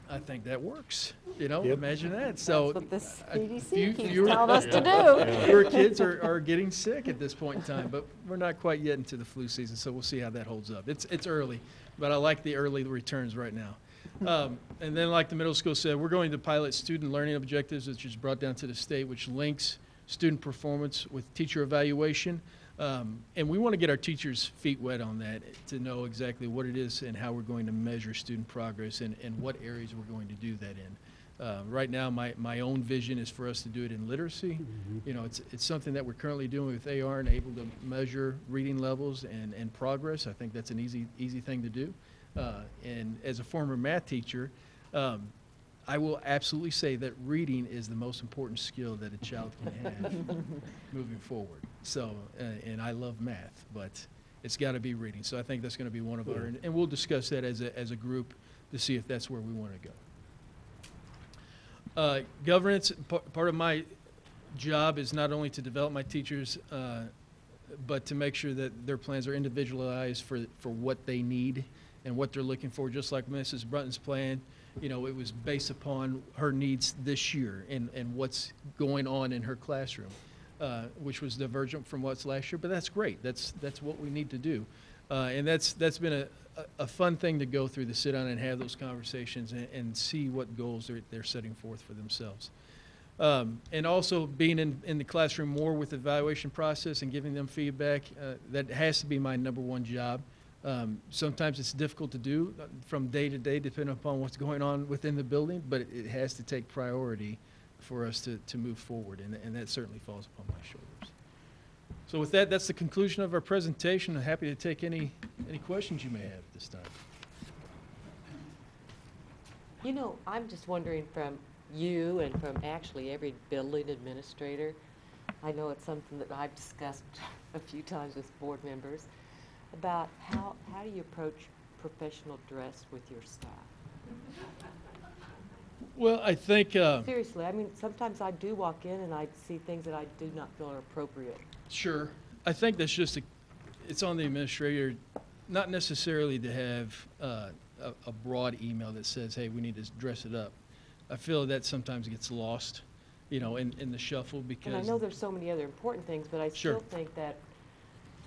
I think that works. You know, Yep. imagine that. So That's what this few- CDC keeps fewer- telling us to do. fewer kids are getting sick at this point in time, but we're not quite yet into the flu season, so we'll see how that holds up. It's early, but I like the early returns right now. And then, like the middle school said, we're going to pilot student learning objectives, which is brought down to the state, which links student performance with teacher evaluation. And we want to get our teachers' feet wet on that to know exactly what it is and how we're going to measure student progress and what areas we're going to do that in. Right now, my own vision is for us to do it in literacy. You know, it's something that we're currently doing with AR and able to measure reading levels and progress. I think that's an easy thing to do. And as a former math teacher, I will absolutely say that reading is the most important skill that a child can have moving forward. So, and I love math, but it's got to be reading. So I think that's going to be one of our, and we'll discuss that as a group to see if that's where we want to go. Governance, part of my job is not only to develop my teachers, but to make sure that their plans are individualized for what they need and what they're looking for, just like Mrs. Brunton's plan. You know, it was based upon her needs this year and what's going on in her classroom, which was divergent from what's last year, but that's great. That's what we need to do. And that's been a fun thing to go through, to sit down and have those conversations and see what goals they're setting forth for themselves. And also being in the classroom more with the evaluation process and giving them feedback, that has to be my number one job. Sometimes it's difficult to do from day to day, depending upon what's going on within the building, but it has to take priority for us to move forward, and that certainly falls upon my shoulders. So with that, that's the conclusion of our presentation. I'm happy to take any questions you may have at this time. You know, I'm just wondering from you and from actually every building administrator, I know it's something that I've discussed a few times with board members, about how do you approach professional dress with your staff? Well, I think Seriously, I mean, sometimes I do walk in and I see things that I do not feel are appropriate. sure. I think that's just it's on the administrator, not necessarily to have a broad email that says, hey, we need to dress it up. I feel that sometimes gets lost, you know, in the shuffle because. And I know there's so many other important things, but I Sure. still think that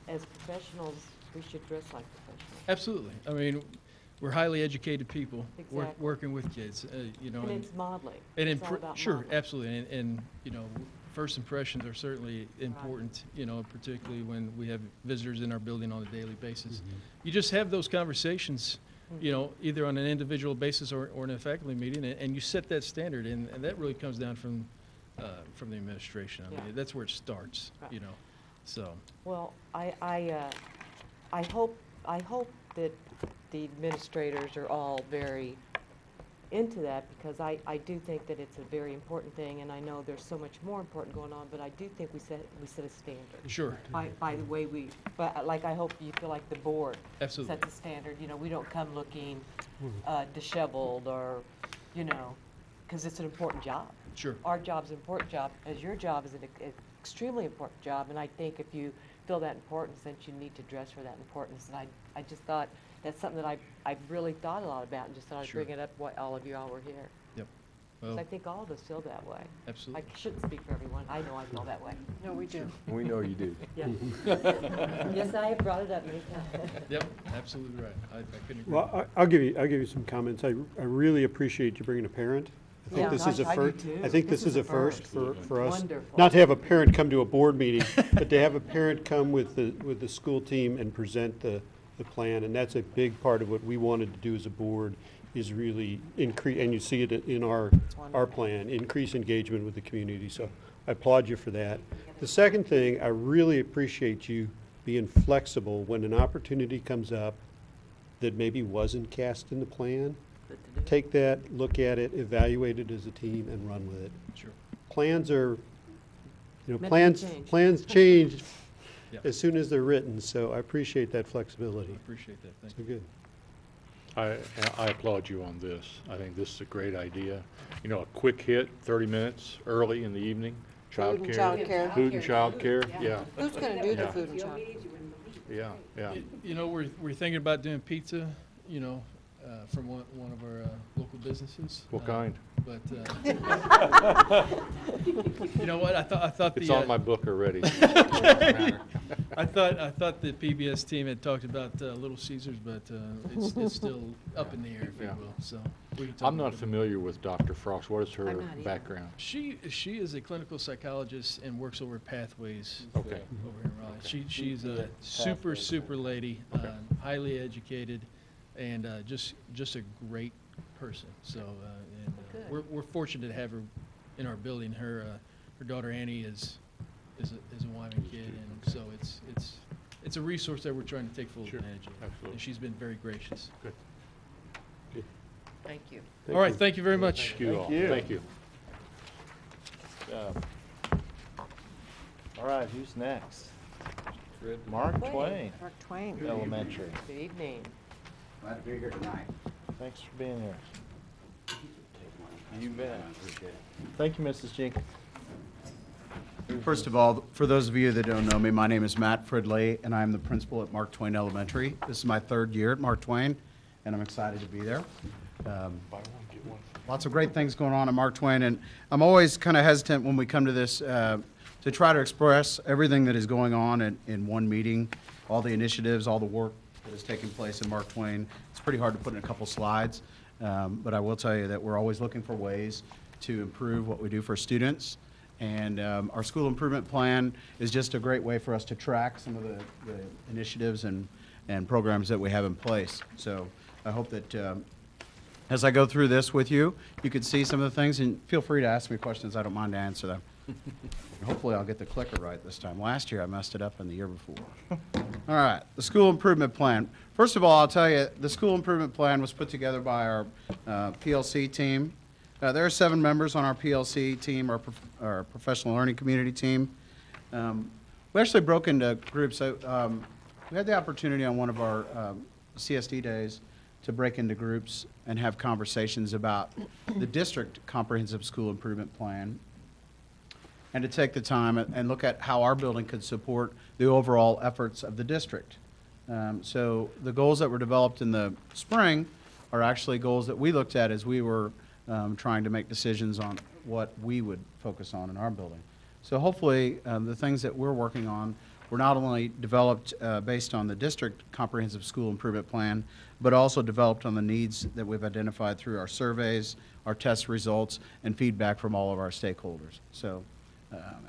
as professionals, we should dress like professionals. Absolutely. I mean, we're highly educated people Exactly. working with kids, you know. And it's modeling. And It's all about sure, modeling. absolutely. And, you know, first impressions are certainly important, you know, particularly when we have visitors in our building on a daily basis. You just have those conversations, you know, either on an individual basis or in a faculty meeting, and you set that standard, and that really comes down from the administration. I mean, Yeah. that's where it starts, Right. you know, so. Well, I hope that the administrators are all very into that, because I do think that it's a very important thing, and I know there's so much more important going on, but I do think we set a standard. Sure. By the way but like, I hope you feel like the board Absolutely. sets a standard. You know, we don't come looking disheveled or, you know, because it's an important job. Sure. Our job's an important job, as your job is an extremely important job, and I think if you feel that importance, then you need to dress for that importance. And I just thought that's something that I've really thought a lot about, and just thought I'd Sure. bring it up while all of you all were here. Yep. 'Cause Well, I think all of us feel that way. absolutely. I shouldn't speak for everyone. I know I feel that way. No, we do. We know you do. Yeah. Yes, I have brought it up many times. Yep, absolutely right. I couldn't agree. Well, I'll give you some comments. I really appreciate you bringing a parent. I think Yeah, this is a I do first. too. I think This this is is a a first first. for us. Wonderful. Not to have a parent come to a board meeting, but to have a parent come with the school team and present the plan. And that's a big part of what we wanted to do as a board, is really increase, and you see it in our plan, increase engagement with the community. So I applaud you for that. The second thing, I really appreciate you being flexible when an opportunity comes up that maybe wasn't cast in the plan. Take that, look at it, evaluate it as a team, and run with it. Sure. Plans are, Meant to change. plans change Yeah. as soon as they're written, so I appreciate that flexibility. I appreciate that. Thank So you. good. I applaud you on this. I think this is a great idea. You know, a quick hit, 30 minutes early in the evening, Food and childcare. childcare. Food and childcare, yeah. Who's going to do the Yeah. food and child? Yeah, yeah. You know, we're thinking about doing pizza, you know, from one of our local businesses. What kind? But you know what? I thought It's the on my book already. I thought the PBS team had talked about Little Caesars, but it's still up in the air, if Yeah. you will. So we can talk I'm about not it. familiar with Dr. Frost. What is her I'm not either. background? She is a clinical psychologist and works over Pathways. Okay. Over in Raleigh. She's a super lady, highly educated, and just a great person. So we're fortunate to have her in our building. Her daughter Annie is a Wyman kid, and so it's a resource that we're trying to take full Sure. advantage of. Absolutely. And she's been very gracious. Good. Good. Thank you. All right, thank you very much. Thank you all. Thank you. All right, who's next? Fred? Mark Twain, Mark Twain. Elementary. Good evening. Glad to be here tonight. Thanks for being here. You bet. Thank you, Mrs. Jenkins. First of all, for those of you that don't know me, my name is Matt Fridley, and I'm the principal at Mark Twain Elementary. This is my 3rd year at Mark Twain, and I'm excited to be there. Lots of great things going on at Mark Twain, and I'm always kind of hesitant when we come to this to try to express everything that is going on in one meeting, all the initiatives, all the work that is taking place in Mark Twain. It's pretty hard to put in a couple slides, but I will tell you that we're always looking for ways to improve what we do for students. And our school improvement plan is just a great way for us to track some of the initiatives and programs that we have in place. So I hope that as I go through this with you, you can see some of the things, and feel free to ask me questions. I don't mind to answer them. Hopefully I'll get the clicker right this time. Last year I messed it up, and the year before. All right, the school improvement plan. First of all, I'll tell you, the school improvement plan was put together by our PLC team. There are 7 members on our PLC team, our professional learning community team. We actually broke into groups. We had the opportunity on one of our CSD days to break into groups and have conversations about the district comprehensive school improvement plan, and to take the time and look at how our building could support the overall efforts of the district. So the goals that were developed in the spring are actually goals that we looked at as we were trying to make decisions on what we would focus on in our building. So hopefully the things that we're working on were not only developed based on the district comprehensive school improvement plan, but also developed on the needs that we've identified through our surveys, our test results, and feedback from all of our stakeholders. So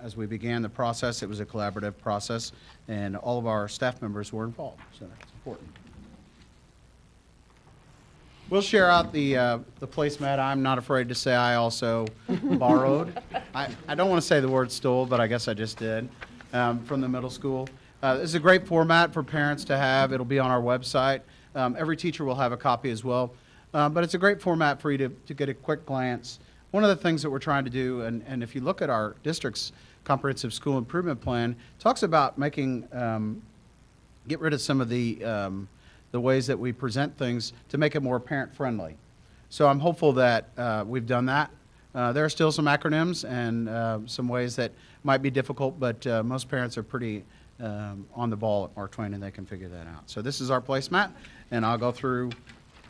as we began the process, it was a collaborative process, and all of our staff members were involved, so that's important. We'll share out the placemat. I'm not afraid to say I also borrowed. I don't want to say the word stole, but I guess I just did, from the middle school. This is a great format for parents to have. It'll be on our website. Every teacher will have a copy as well. But it's a great format for you to get a quick glance. One of the things that we're trying to do, and if you look at our district's comprehensive school improvement plan, it talks about making, get rid of some of the ways that we present things to make it more parent-friendly. So I'm hopeful that we've done that. There are still some acronyms and some ways that might be difficult, but most parents are pretty on the ball at Mark Twain, and they can figure that out. So this is our placemat, and I'll go through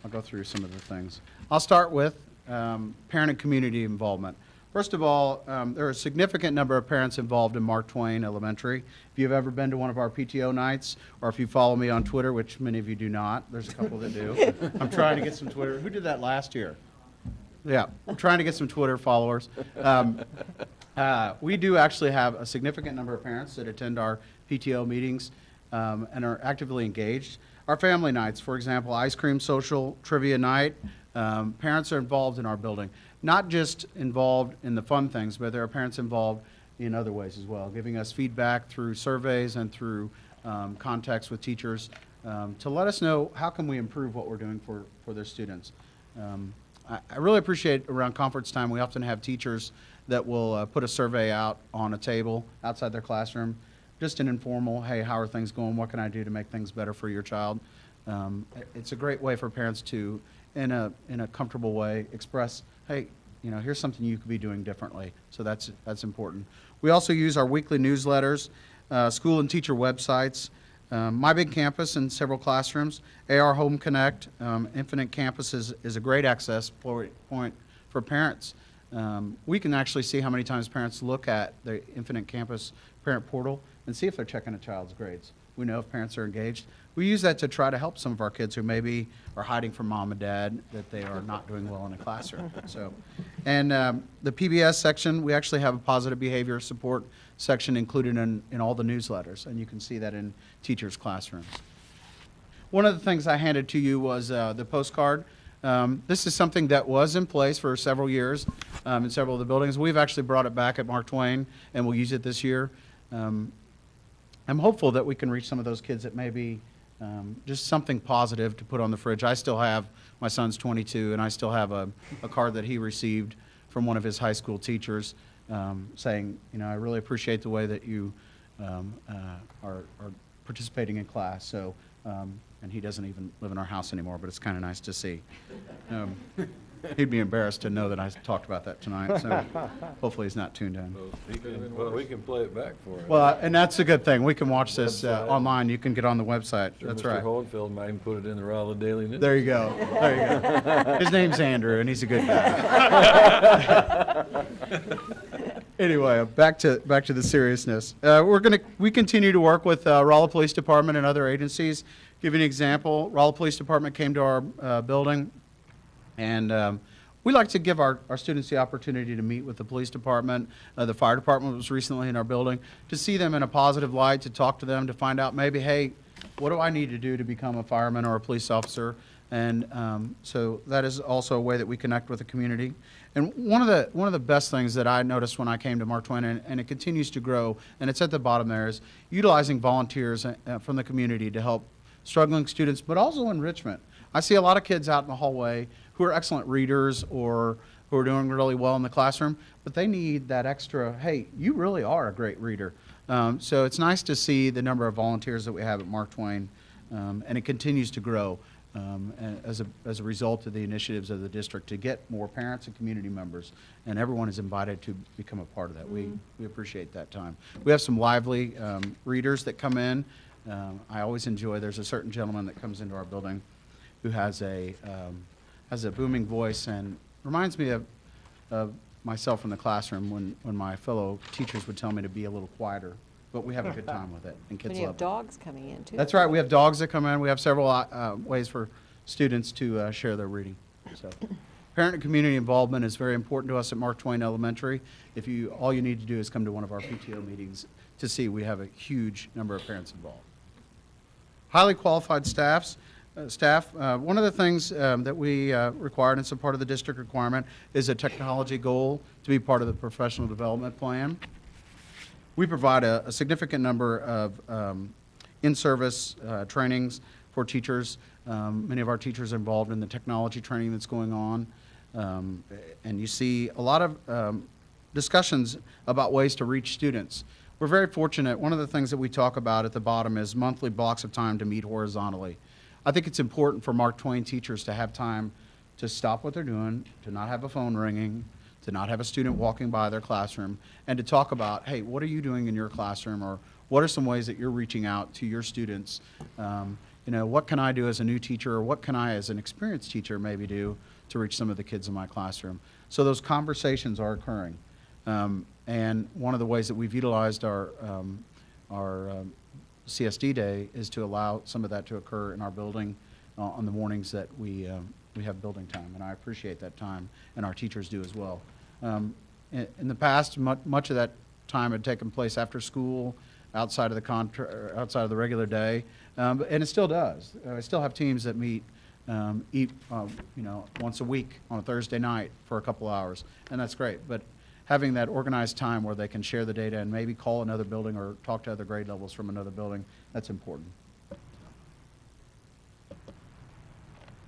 some of the things. I'll start with parent and community involvement. First of all, there are a significant number of parents involved in Mark Twain Elementary. If you've ever been to one of our PTO nights, or if you follow me on Twitter, which many of you do not, there's a couple that do. I'm trying to get some Twitter. Who did that last year? Yeah, I'm trying to get some Twitter followers. We do actually have a significant number of parents that attend our PTO meetings and are actively engaged. Our family nights, for example, ice cream social, trivia night, parents are involved in our building. Not just involved in the fun things, but there are parents involved in other ways as well, giving us feedback through surveys and through contacts with teachers to let us know how can we improve what we're doing for their students. I really appreciate around conference time, we often have teachers that will put a survey out on a table outside their classroom, just an informal, hey, how are things going? What can I do to make things better for your child? It's a great way for parents to, in a comfortable way, express, hey, you know, here's something you could be doing differently. So that's important. We also use our weekly newsletters, school and teacher websites, My Big Campus in several classrooms, AR Home Connect, Infinite Campus is a great access point for parents. We can actually see how many times parents look at the Infinite Campus parent portal and see if they're checking a child's grades. We know if parents are engaged. We use that to try to help some of our kids who maybe are hiding from mom and dad that they are not doing well in the classroom. So, and the PBS section, we actually have a positive behavior support section included in all the newsletters, and you can see that in teachers' classrooms. One of the things I handed to you was the postcard. This is something that was in place for several years in several of the buildings. We've actually brought it back at Mark Twain, and we'll use it this year. I'm hopeful that we can reach some of those kids that maybe just something positive to put on the fridge. I still have, my son's 22, and I still have a card that he received from one of his high school teachers saying, you know, I really appreciate the way that you are participating in class. So, and he doesn't even live in our house anymore, but it's kind of nice to see. He'd be embarrassed to know that I talked about that tonight, so hopefully he's not tuned in. Well, we can play it back for him. Well, and that's a good thing. We can watch this online. You can get on the website. Sure, That's Mr. right. Hohenfeld might even put it in the Raleigh Daily News. There you go. There you go. His name's Andrew, and he's a good guy. Anyway, back to the seriousness. We continue to work with Raleigh Police Department and other agencies. Give you an example. Raleigh Police Department came to our building, and we like to give our students the opportunity to meet with the police department. The fire department was recently in our building, to see them in a positive light, to talk to them, to find out maybe, hey, what do I need to do to become a fireman or a police officer? And so that is also a way that we connect with the community. And one of the best things that I noticed when I came to Mark Twain, and it continues to grow, and it's at the bottom there, is utilizing volunteers from the community to help struggling students, but also enrichment. I see a lot of kids out in the hallway who are excellent readers or who are doing really well in the classroom, but they need that extra, hey, you really are a great reader. So it's nice to see the number of volunteers that we have at Mark Twain, and it continues to grow as a result of the initiatives of the district to get more parents and community members, and everyone is invited to become a part of that. We appreciate that time. We have some lively readers that come in. I always enjoy, there's a certain gentleman that comes into our building who has a booming voice and reminds me of myself in the classroom when my fellow teachers would tell me to be a little quieter. But we have a good time with it, and kids When you love have dogs coming in, too. That's right. We have dogs that come in. We have several ways for students to share their reading. So, parent and community involvement is very important to us at Mark Twain Elementary. All you need to do is come to one of our PTO meetings to see we have a huge number of parents involved. Highly qualified staff. One of the things that we required, and it's a part of the district requirement, is a technology goal to be part of the professional development plan. We provide a significant number of in-service trainings for teachers. Many of our teachers are involved in the technology training that's going on. And you see a lot of discussions about ways to reach students. We're very fortunate. One of the things that we talk about at the bottom is monthly blocks of time to meet horizontally. I think it's important for Mark Twain teachers to have time to stop what they're doing, to not have a phone ringing, to not have a student walking by their classroom, and to talk about, hey, what are you doing in your classroom, or what are some ways that you're reaching out to your students? You know, what can I do as a new teacher, or what can I as an experienced teacher maybe do to reach some of the kids in my classroom? So those conversations are occurring. And one of the ways that we've utilized our CSD day is to allow some of that to occur in our building on the mornings that we have building time, and I appreciate that time, and our teachers do as well. In the past, much of that time had taken place after school, outside of the regular day, and it still does. I still have teams that meet once a week on a Thursday night for a couple hours, and that's great. But having that organized time where they can share the data and maybe call another building or talk to other grade levels from another building, that's important.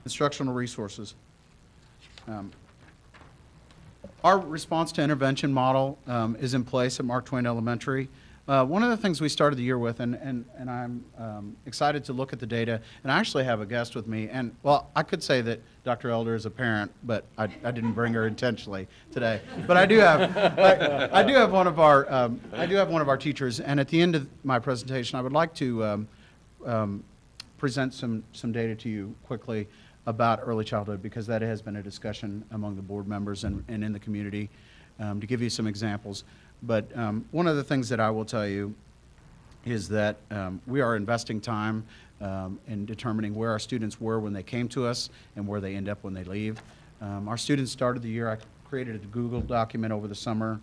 Instructional resources. Our response to intervention model is in place at Mark Twain Elementary. One of the things we started the year with, and I'm excited to look at the data, and I actually have a guest with me, and well, I could say that Dr. Elder is a parent, but I didn't bring her intentionally today. But I do have one of our teachers, and at the end of my presentation, I would like to present some data to you quickly about early childhood, because that has been a discussion among the board members and in the community, to give you some examples. But one of the things that I will tell you is that we are investing time in determining where our students were when they came to us and where they end up when they leave. Our students started the year, I created a Google document over the summer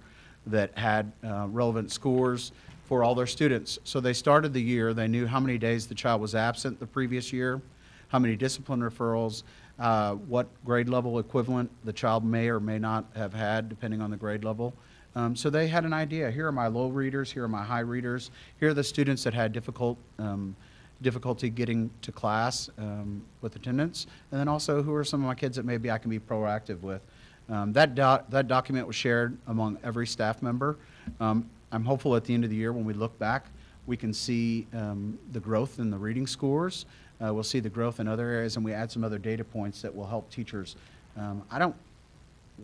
that had relevant scores for all their students. So they started the year, they knew how many days the child was absent the previous year, how many discipline referrals, what grade level equivalent the child may or may not have had, depending on the grade level. So they had an idea. Here are my low readers, here are my high readers, here are the students that had difficulty getting to class with attendance, and then also who are some of my kids that maybe I can be proactive with. That document was shared among every staff member. I'm hopeful at the end of the year when we look back, we can see the growth in the reading scores. We'll see the growth in other areas, and we add some other data points that will help teachers. I don't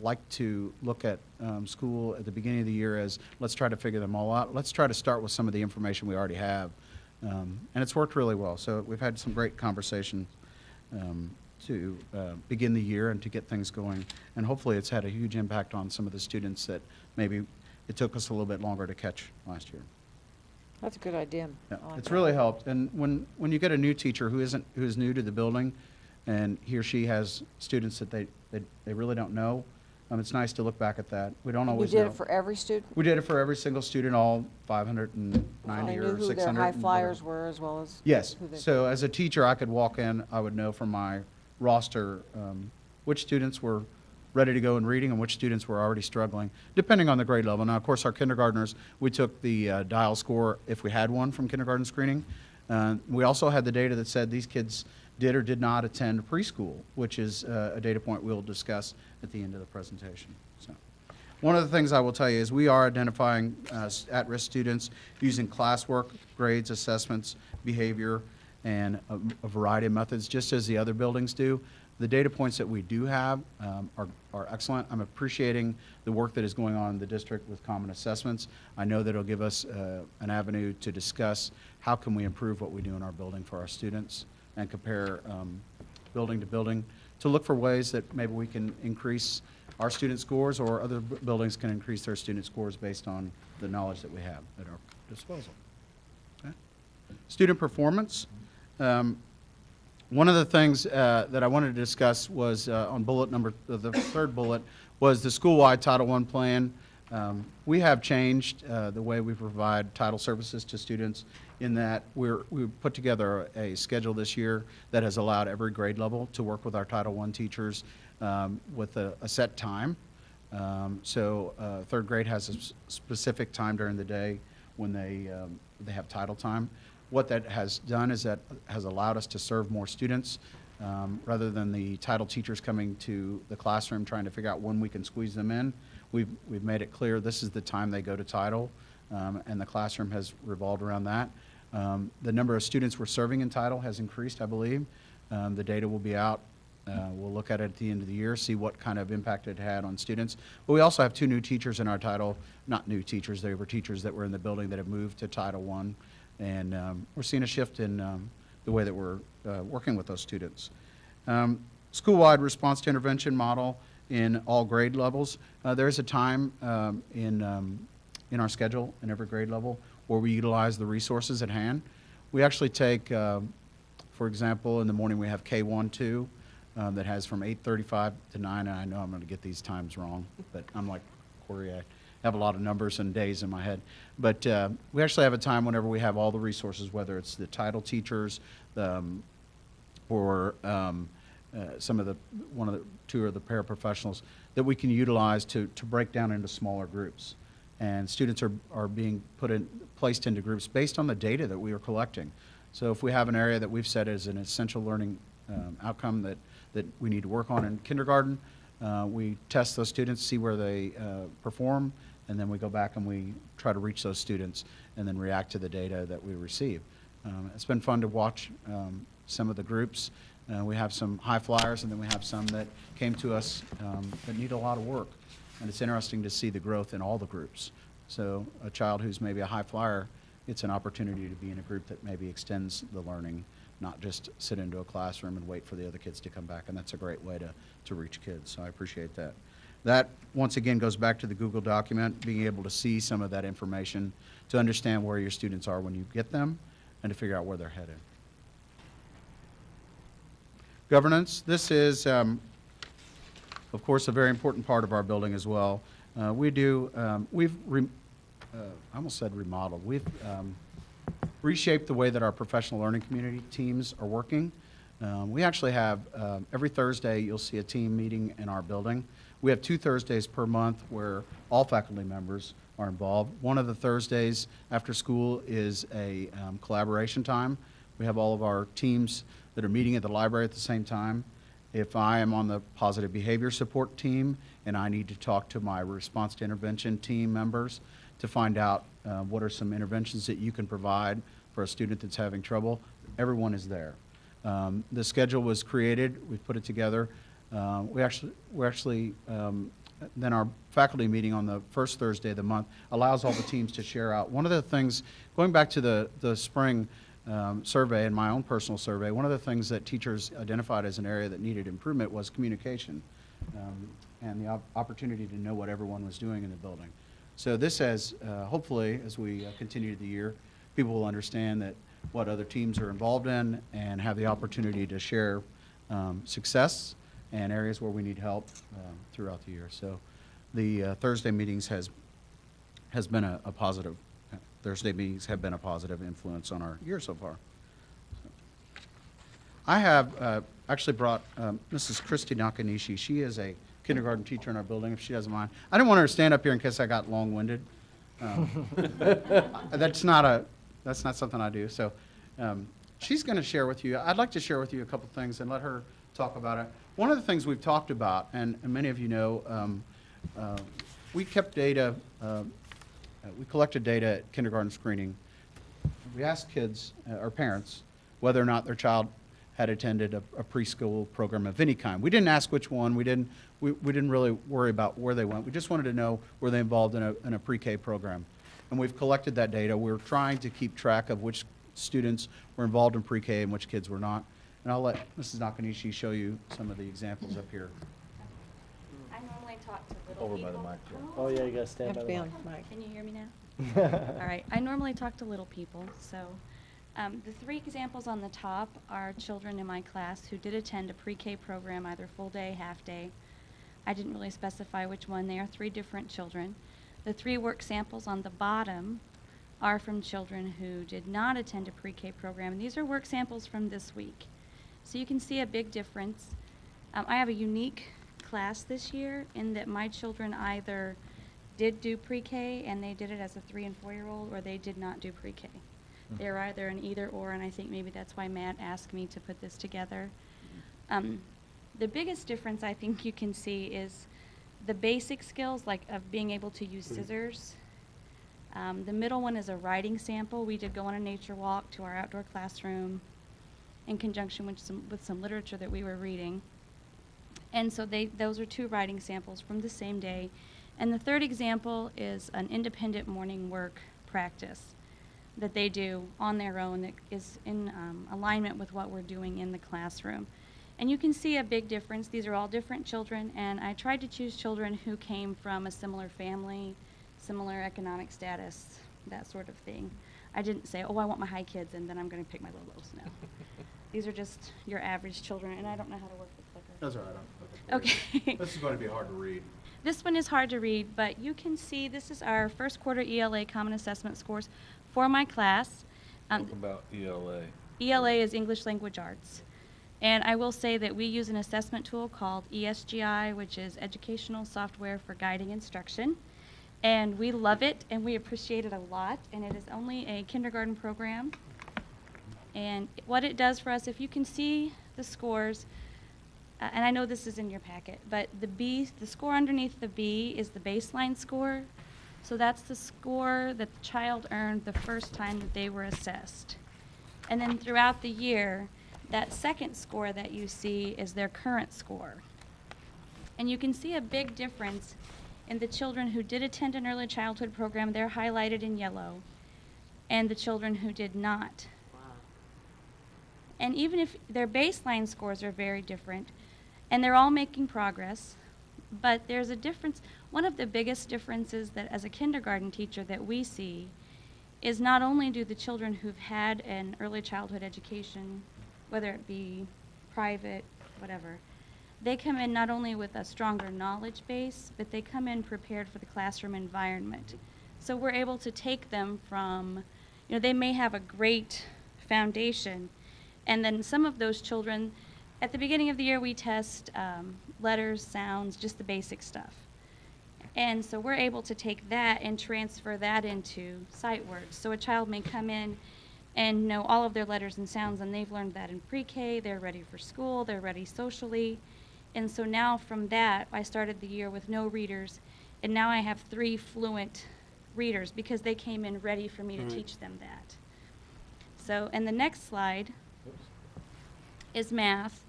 like to look at school at the beginning of the year as let's try to figure them all out. Let's try to start with some of the information we already have. And it's worked really well. So we've had some great conversations to begin the year and to get things going. And hopefully it's had a huge impact on some of the students that maybe it took us a little bit longer to catch last year. That's a good idea. Yeah, I like it's that. really helped. And when you get a new teacher who is new to the building, and he or she has students that they really don't know, it's nice to look back at that. We don't You always did know. it for every student? We did it for every single student, all 590 They or knew 600. who their high and flyers whatever. were as well as Yes. who they. So as a teacher, I could walk in, I would know from my roster which students were ready to go in reading and which students were already struggling, depending on the grade level. Now, of course, our kindergartners, we took the dial score if we had one from kindergarten screening. We also had the data that said these kids did or did not attend preschool, which is a data point we'll discuss at the end of the presentation. So, one of the things I will tell you is we are identifying at-risk students using classwork, grades, assessments, behavior, and a variety of methods, just as the other buildings do. The data points that we do have are excellent. I'm appreciating the work that is going on in the district with common assessments. I know that it'll give us an avenue to discuss how can we improve what we do in our building for our students and compare building to building to look for ways that maybe we can increase our student scores or other buildings can increase their student scores based on the knowledge that we have at our disposal. Okay. Student performance. One of the things that I wanted to discuss was on the third bullet was the school-wide Title I plan. We have changed the way we provide title services to students in that we put together a schedule this year that has allowed every grade level to work with our Title I teachers with a set time. So third grade has a specific time during the day when they have title time. What that has done is that has allowed us to serve more students rather than the title teachers coming to the classroom trying to figure out when we can squeeze them in. We've made it clear this is the time they go to title, and the classroom has revolved around that. The number of students we're serving in title has increased, I believe. The data will be out. We'll look at it at the end of the year, see what kind of impact it had on students. But we also have 2 new teachers in our title, not new teachers, they were teachers that were in the building that have moved to Title I. And we're seeing a shift in the way that we're working with those students. School-wide response to intervention model in all grade levels. There's a time in our schedule in every grade level where we utilize the resources at hand. We actually take, for example, in the morning we have K1, 2 that has from 8:35 to 9, and I know I'm going to get these times wrong, but I'm like Corey, I have a lot of numbers and days in my head. But we actually have a time whenever we have all the resources, whether it's the title teachers, or some of the 2 of the paraprofessionals that we can utilize to break down into smaller groups. And students are being placed into groups based on the data that we are collecting. So if we have an area that we've set as an essential learning outcome that we need to work on in kindergarten, we test those students, see where they perform, and then we go back and we try to reach those students and then react to the data that we receive. It's been fun to watch some of the groups. We have some high flyers, and then we have some that came to us that need a lot of work. And it's interesting to see the growth in all the groups. So a child who's maybe a high flyer it's an opportunity to be in a group that maybe extends the learning, not just sit into a classroom and wait for the other kids to come back. And that's a great way to reach kids. So I appreciate that. That, once again, goes back to the Google document, being able to see some of that information to understand where your students are when you get them and to figure out where they're headed. Governance. This is, of course, a very important part of our building as well. We've I almost said remodeled. We've reshaped the way that our professional learning community teams are working. We actually have, every Thursday, you'll see a team meeting in our building. We have 2 Thursdays per month where all faculty members are involved. One of the Thursdays after school is a collaboration time. We have all of our teams that are meeting at the library at the same time. If I am on the positive behavior support team and I need to talk to my response to intervention team members to find out what are some interventions that you can provide for a student that's having trouble, everyone is there. The schedule was created, we put it together. Then our faculty meeting on the first Thursday of the month allows all the teams to share out. One of the things, going back to the spring survey and my own personal survey, one of the things that teachers identified as an area that needed improvement was communication and the opportunity to know what everyone was doing in the building. So this has, hopefully, as we continue the year, people will understand that what other teams are involved in and have the opportunity to share success and areas where we need help throughout the year. So the Thursday meetings has been a positive, Thursday meetings have been a positive influence on our year so far. So. I have actually brought Mrs. Christy Nakanishi. She is a kindergarten teacher in our building, if she doesn't mind. I didn't want her to stand up here in case I got long-winded. That's not something I do. So she's going to share with you. I'd like to share with you a couple things and let her talk about it. One of the things we've talked about, and many of you know, we kept data. We collected data at kindergarten screening. We asked kids or parents whether or not their child had attended a preschool program of any kind. We didn't ask which one. We didn't really worry about where they went. We just wanted to know were they involved in a pre-K program. And we've collected that data. We're trying to keep track of which students were involved in pre-K and which kids were not. And I'll let Mrs. Nakanishi show you some of the examples up here. I normally talk to little Over people. by the microphone. Oh, yeah, you gotta stand by the mic. Can you hear me now? All right. I normally talk to little people, so the 3 examples on the top are children in my class who did attend a pre-K program, either full day, half day. I didn't really specify which one. They are 3 different children. The 3 work samples on the bottom are from children who did not attend a pre-K program, and these are work samples from this week. So you can see a big difference. I have a unique class this year in that my children either did do pre-K and they did it as a 3- and 4-year-old, or they did not do pre-K. They're either an either or, and I think maybe that's why Matt asked me to put this together. The biggest difference I think you can see is the basic skills, like of being able to use scissors. The middle one is a writing sample. We did go on a nature walk to our outdoor classroom in conjunction with some literature that we were reading. And so those are 2 writing samples from the same day. And the 3rd example is an independent morning work practice that they do on their own that is in alignment with what we're doing in the classroom. And you can see a big difference. These are all different children, and I tried to choose children who came from a similar family, similar economic status, that sort of thing. I didn't say, oh, I want my high kids, and then I'm going to pick my low-lows. No. These are just your average children, and I don't know how to work the clicker. That's all right. Okay. This is going to be hard to read. This one is hard to read, but you can see this is our first quarter ELA Common Assessment scores for my class. Talk about ELA. ELA is English Language Arts. And I will say that we use an assessment tool called ESGI, which is Educational Software for Guiding Instruction. And we love it, and we appreciate it a lot. And it is only a kindergarten program. And what it does for us, if you can see the scores, and I know this is in your packet, but the score underneath the B is the baseline score. So that's the score that the child earned the first time that they were assessed. And then throughout the year, that second score that you see is their current score. And you can see a big difference in the children who did attend an early childhood program. They're highlighted in yellow. and the children who did not. Wow. And even if their baseline scores are very different, and they're all making progress, but there's a difference. One of the biggest differences that as a kindergarten teacher that we see is not only do the children who've had an early childhood education, whether it be private, whatever, they come in not only with a stronger knowledge base, but they come in prepared for the classroom environment. So we're able to take them from, they may have a great foundation, and then some of those children, at the beginning of the year, we test letters, sounds, just the basic stuff. And so we're able to take that and transfer that into sight words. So a child may come in and know all of their letters and sounds, and they've learned that in pre-K, they're ready for school, they're ready socially. And so now from that, I started the year with no readers, and now I have 3 fluent readers because they came in ready for me to teach them that. So, and the next slide is math.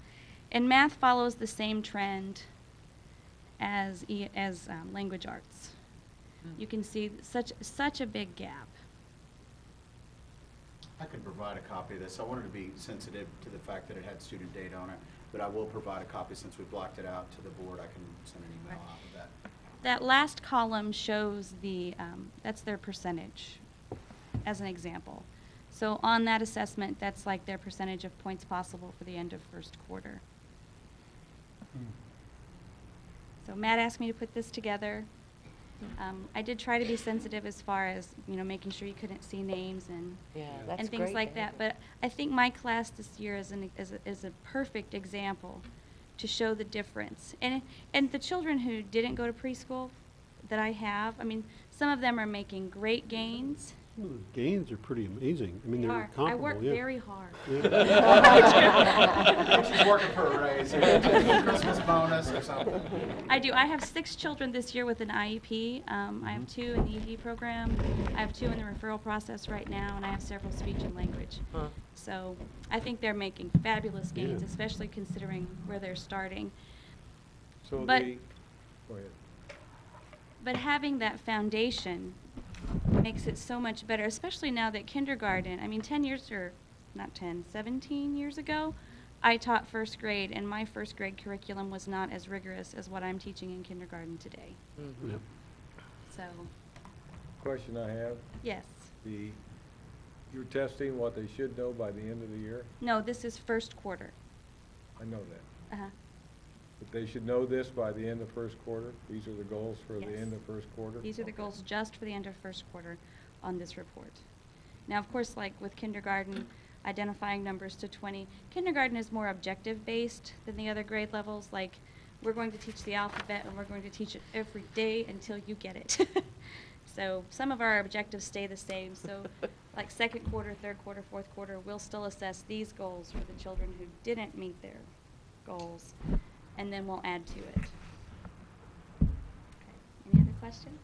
And math follows the same trend as language arts. You can see such a big gap. I could provide a copy of this. I wanted to be sensitive to the fact that it had student data on it, but I will provide a copy since we blocked it out to the board. I can send an email out with that. That last column shows that's their percentage as an example. So on that assessment, that's like their percentage of points possible for the end of first quarter. So Matt asked me to put this together. I did try to be sensitive as far as, making sure you couldn't see names and That's things great, like Dana. that. But I think my class this year is a perfect example to show the difference. And the children who didn't go to preschool that I have, some of them are making great gains. Well, the gains are pretty amazing. I mean, They they're are. comparable. I work yeah. very hard. She's working for a raise, or Christmas bonus or something. I do. I have 6 children this year with an IEP. I have 2 in the ED program. I have 2 in the referral process right now, and I have several speech and language. So I think they're making fabulous gains, Yeah. especially considering where they're starting. So But- go ahead. But having that foundation makes it so much better, especially now that kindergarten, 17 years ago, I taught first grade, and my first grade curriculum was not as rigorous as what I'm teaching in kindergarten today. Yep. So, Question I have, yes. you're testing what they should know by the end of the year? No, this is first quarter. I know that. Uh-huh. But they should know this by the end of first quarter? These are the goals for the Yes. end of first quarter? These are the goals just for the end of first quarter on this report. Now, of course, like with kindergarten, identifying numbers to 20, kindergarten is more objective-based than the other grade levels. Like, we're going to teach the alphabet, and we're going to teach it every day until you get it. So some of our objectives stay the same. So like second quarter, third quarter, fourth quarter, we'll still assess these goals for the children who didn't meet their goals, and then we'll add to it. Okay. Any other questions?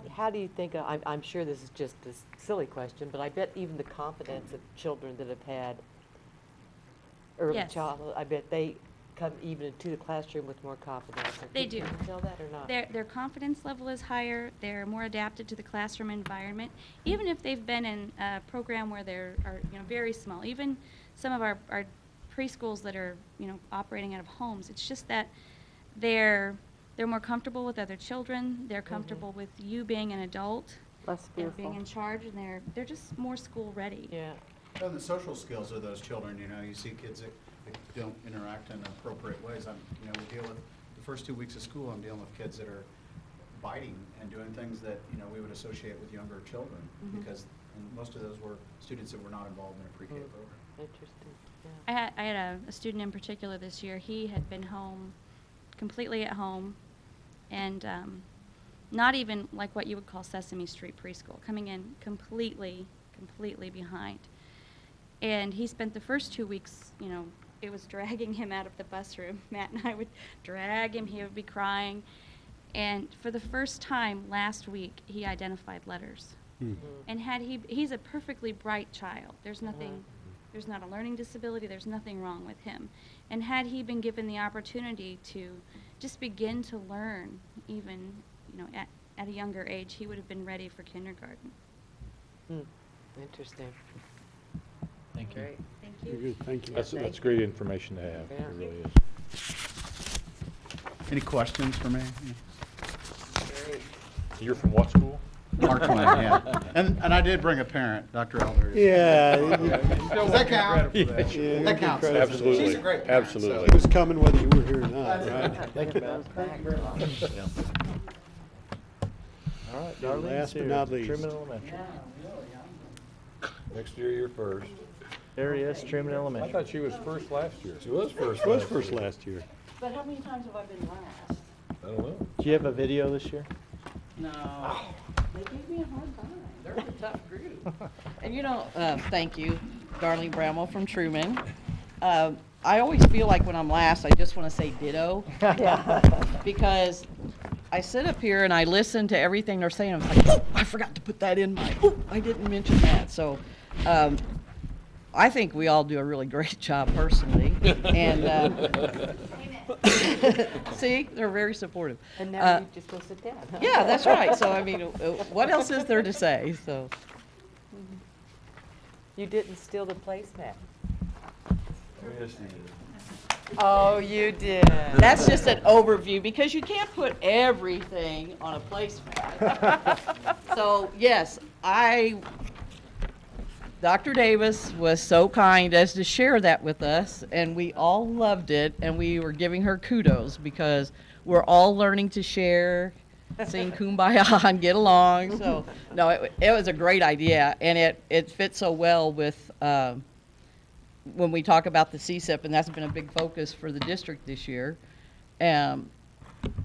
How do you think, I'm sure this is just a silly question, but I bet even the confidence of children that have had early Yes. childhood, I bet they come even into the classroom with more confidence. They do. Can you tell that or not? Their confidence level is higher. They're more adapted to the classroom environment, even if they've been in a program where they're very small. Even some of our preschools that are operating out of homes. It's just that they're more comfortable with other children. They're comfortable with you being an adult Less and being fearful. in charge, and they're just more school ready. Yeah. Well, the social skills of those children, you see kids that don't interact in appropriate ways. We deal with, the first 2 weeks of school, I'm dealing with kids that are biting and doing things that, we would associate with younger children, because most of those were students that were not involved in a pre-K program. Interesting, yeah. I had a student in particular this year. He had been home, completely at home, and not even like what you would call Sesame Street preschool, coming in completely behind. And he spent the first 2 weeks, it was dragging him out of the bus room. Matt and I would drag him. He would be crying. And for the first time last week, he identified letters. And he's a perfectly bright child. There's nothing, there's not a learning disability. There's nothing wrong with him. And had he been given the opportunity to just begin to learn, even, at a younger age, he would have been ready for kindergarten. Interesting. Thank you. Great. Thank Very you. good, thank you. That's great information to have. Yeah. It really is. Any questions for me? Great. You're from what school? Mark Twain, yeah. And I did bring a parent, Dr. Elder. Yeah. Does that count? Yeah, That you counts. get credit for that. Absolutely. She's a great parent, so- Absolutely. It was coming whether you were here or not, right? Thank you, Matt. All right, And Darlene's last but here. not least. Truman Elementary. Next year, you're first. There he is, Truman I Elementary. thought she was first last year. She was first. It was last first year. last year. But how many times have I been last? I don't know. Do you have a video this year? No. They gave me a hard time. They're a tough group. And you know, thank you, Darlene Bramwell from Truman. I always feel like when I'm last, I just want to say ditto. Because I sit up here and I listen to everything they're saying. I'm like, oh, I forgot to put that in my, oh, I didn't mention that. So I think we all do a really great job personally. And see, they're very supportive. And now you just go sit down, huh? Yeah, that's right. So, I mean, what else is there to say? So, You didn't steal the placemat. Yes, you did. Oh, you did. that's just an overview because you can't put everything on a placemat. So, yes, Dr. Davis was so kind as to share that with us, and we all loved it, and we were giving her kudos because we're all learning to share, sing Kumbaya, and get along. So, no, it was a great idea, and it fits so well with when we talk about the CSIP, and that's been a big focus for the district this year. And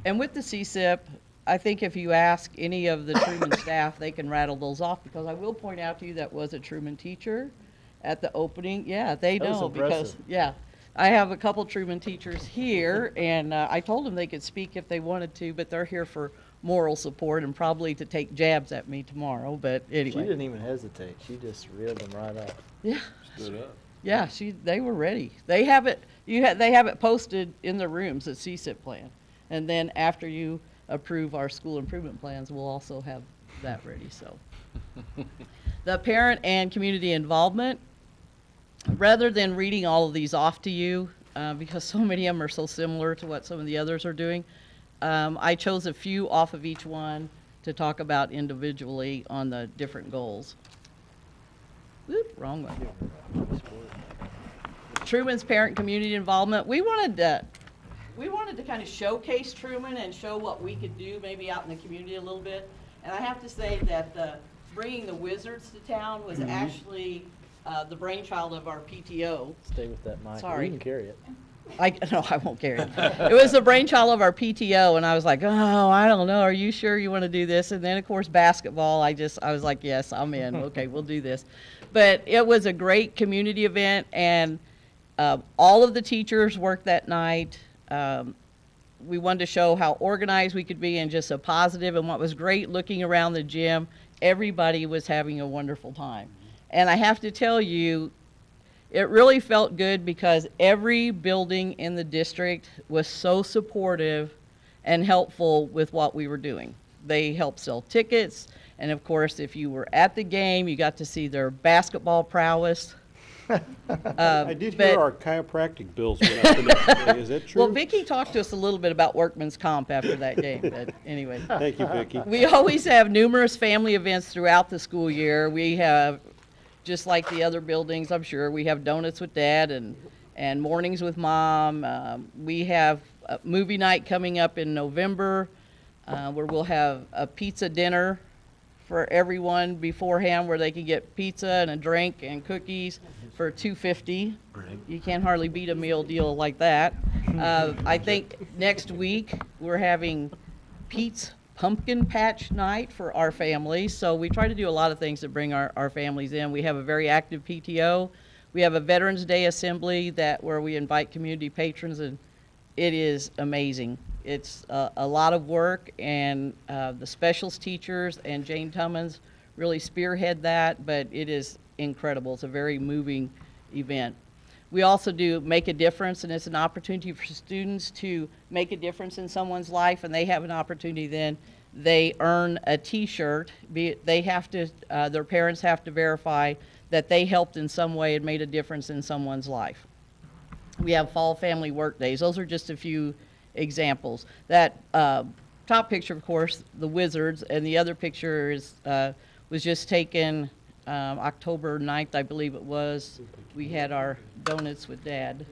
with the CSIP, I think if you ask any of the Truman staff, they can rattle those off, because I will point out to you that was a Truman teacher at the opening. Yeah, they That was know because, impressive. yeah, I have a couple Truman teachers here, and I told them they could speak if they wanted to, but they're here for moral support and probably to take jabs at me tomorrow, but She anyway. didn't even hesitate. She just reeled them right off. Yeah. Stood up. Yeah, they were ready. They have it. They have it posted in the rooms, the CSIP plan, and then after you approve our school improvement plans, we'll also have that ready. So, the parent and community involvement. Rather than reading all of these off to you, because so many of them are so similar to what some of the others are doing, I chose a few off of each one to talk about individually on the different goals. Whoop, wrong one. Truman's parent community involvement. We wanted to kind of showcase Truman and show what we could do maybe out in the community a little bit. And I have to say that bringing the Wizards to town was actually the brainchild of our PTO. Stay with that mic. Sorry. You can carry it. No, I won't carry it. It was the brainchild of our PTO, and I was like, oh, I don't know. Are you sure you want to do this? And then, of course, basketball. I was like, yes, I'm in. Okay, we'll do this. But it was a great community event, and all of the teachers worked that night. We wanted to show how organized we could be and just so positive. And what was great looking around the gym, everybody was having a wonderful time. And I have to tell you, it really felt good because every building in the district was so supportive and helpful with what we were doing. They helped sell tickets, and of course, if you were at the game, you got to see their basketball prowess. I did hear our chiropractic bills went up the next day. Is that true? Well, Vicki talked to us a little bit about workman's comp after that game, but anyway. Thank you, Vicki. We always have numerous family events throughout the school year. We have, just like the other buildings, I'm sure, we have donuts with Dad and mornings with Mom. We have a movie night coming up in November where we'll have a pizza dinner for everyone beforehand, where they can get pizza and a drink and cookies for $2.50. You can't hardly beat a meal deal like that. I think next week we're having Pete's Pumpkin Patch Night for our families. So we try to do a lot of things to bring our families in. We have a very active PTO. We have a Veterans Day assembly where we invite community patrons, and it is amazing. It's a lot of work, and the specials teachers and Jane Tummins really spearhead that, but it is incredible. It's a very moving event. We also do Make a Difference, and it's an opportunity for students to make a difference in someone's life, and they have an opportunity then they earn a T-shirt. They have to, their parents have to verify that they helped in some way and made a difference in someone's life. We have fall family work days. Those are just a few examples. That top picture, of course, the Wizards, and the other picture is was just taken October 9th, I believe it was. We had our donuts with Dad.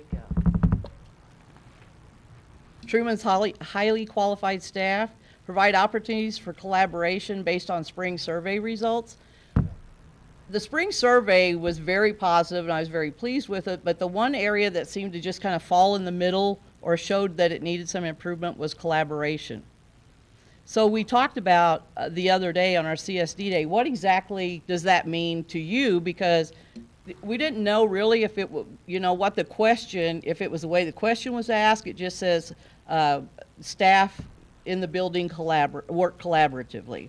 Truman's highly qualified staff provide opportunities for collaboration based on spring survey results. The spring survey was very positive, and I was very pleased with it, but the one area that seemed to just kind of fall in the middle or showed that it needed some improvement was collaboration. So we talked about the other day on our CSD day, what exactly does that mean to you? Because we didn't know really if it, you know, what the question, if it was the way the question was asked. It just says staff in the building work collaboratively.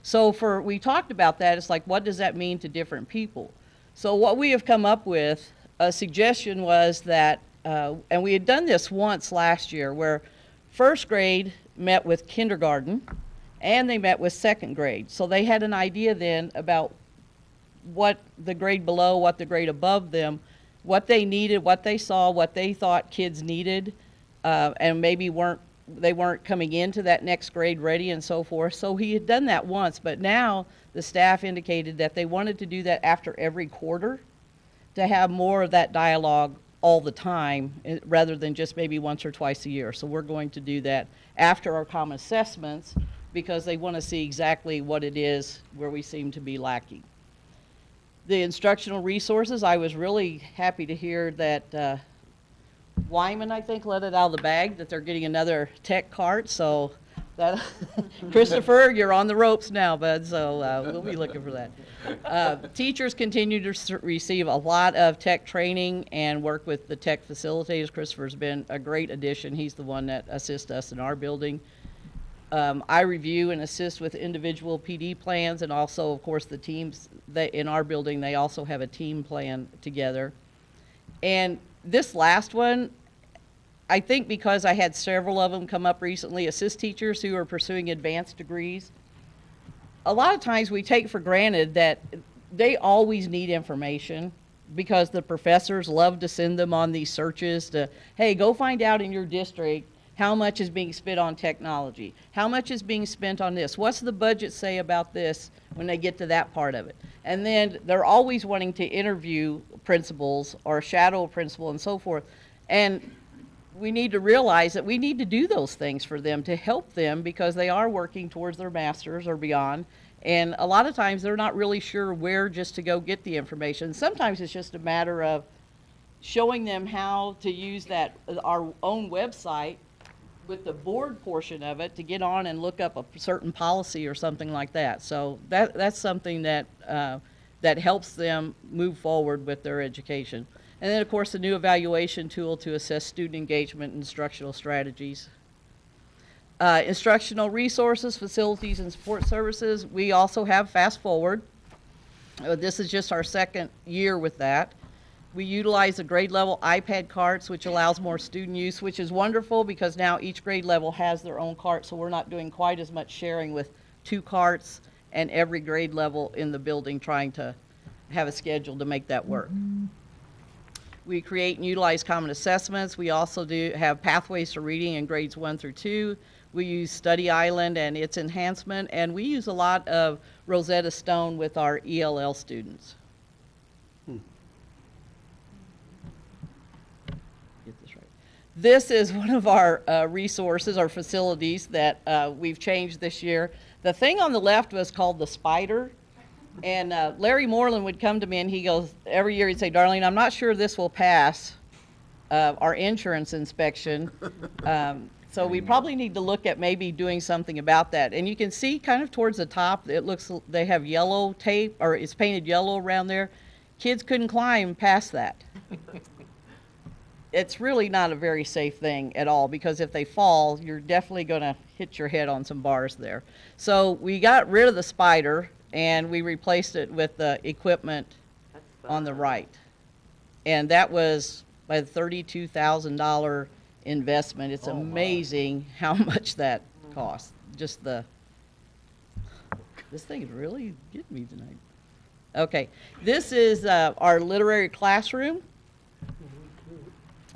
So we talked about that. It's like, what does that mean to different people? So what we have come up with, a suggestion was that, and we had done this once last year, where first grade met with kindergarten and they met with second grade. So they had an idea then about what the grade below, what the grade above them, what they needed, what they saw, what they thought kids needed, and maybe they weren't coming into that next grade ready and so forth. So he had done that once, but now the staff indicated that they wanted to do that after every quarter to have more of that dialogue all the time rather than just maybe once or twice a year. So we're going to do that after our common assessments because they want to see exactly what it is where we seem to be lacking. The instructional resources, I was really happy to hear that Wyman, I think, let it out of the bag that they're getting another tech cart. So that Christopher, you're on the ropes now, bud. So we'll be looking for that. Teachers continue to receive a lot of tech training and work with the tech facilitators. Christopher's been a great addition. He's the one that assists us in our building. I review and assist with individual PD plans, and also, of course, the teams that in our building, they also have a team plan together. And this last one, I think because I had several of them come up recently, assist teachers who are pursuing advanced degrees. A lot of times we take for granted that they always need information because the professors love to send them on these searches to, hey, go find out in your district how much is being spent on technology, how much is being spent on this, what's the budget say about this when they get to that part of it. And then they're always wanting to interview principals or shadow a principal and so forth. And we need to realize that we need to do those things for them to help them because they are working towards their masters or beyond. And a lot of times they're not really sure where just to go get the information. Sometimes it's just a matter of showing them how to use our own website with the board portion of it to get on and look up a certain policy or something like that. So that's something that that helps them move forward with their education. And then, of course, the new evaluation tool to assess student engagement and instructional strategies. Instructional resources, facilities, and support services. We also have Fast Forward. This is just our second year with that. We utilize the grade level iPad carts, which allows more student use, which is wonderful because now each grade level has their own cart, so we're not doing quite as much sharing with 2 carts and every grade level in the building trying to have a schedule to make that work. We create and utilize common assessments. We also do have pathways to reading in grades 1 through 2. We use Study Island and its enhancement, and we use a lot of Rosetta Stone with our ELL students. Get this right. This is one of our resources, our facilities that we've changed this year. The thing on the left was called the Spider. And Larry Moreland would come to me and he goes, every year he'd say, Darlene, I'm not sure this will pass our insurance inspection. So we probably need to look at maybe doing something about that. And you can see kind of towards the top, it looks, they have yellow tape, or it's painted yellow around there. Kids couldn't climb past that. It's really not a very safe thing at all because if they fall, you're definitely going to hit your head on some bars there. So we got rid of the Spider and we replaced it with the equipment on the right. And that was a $32,000 investment. It's amazing how much that costs, just the This thing is really getting me tonight. Okay, this is our literary classroom.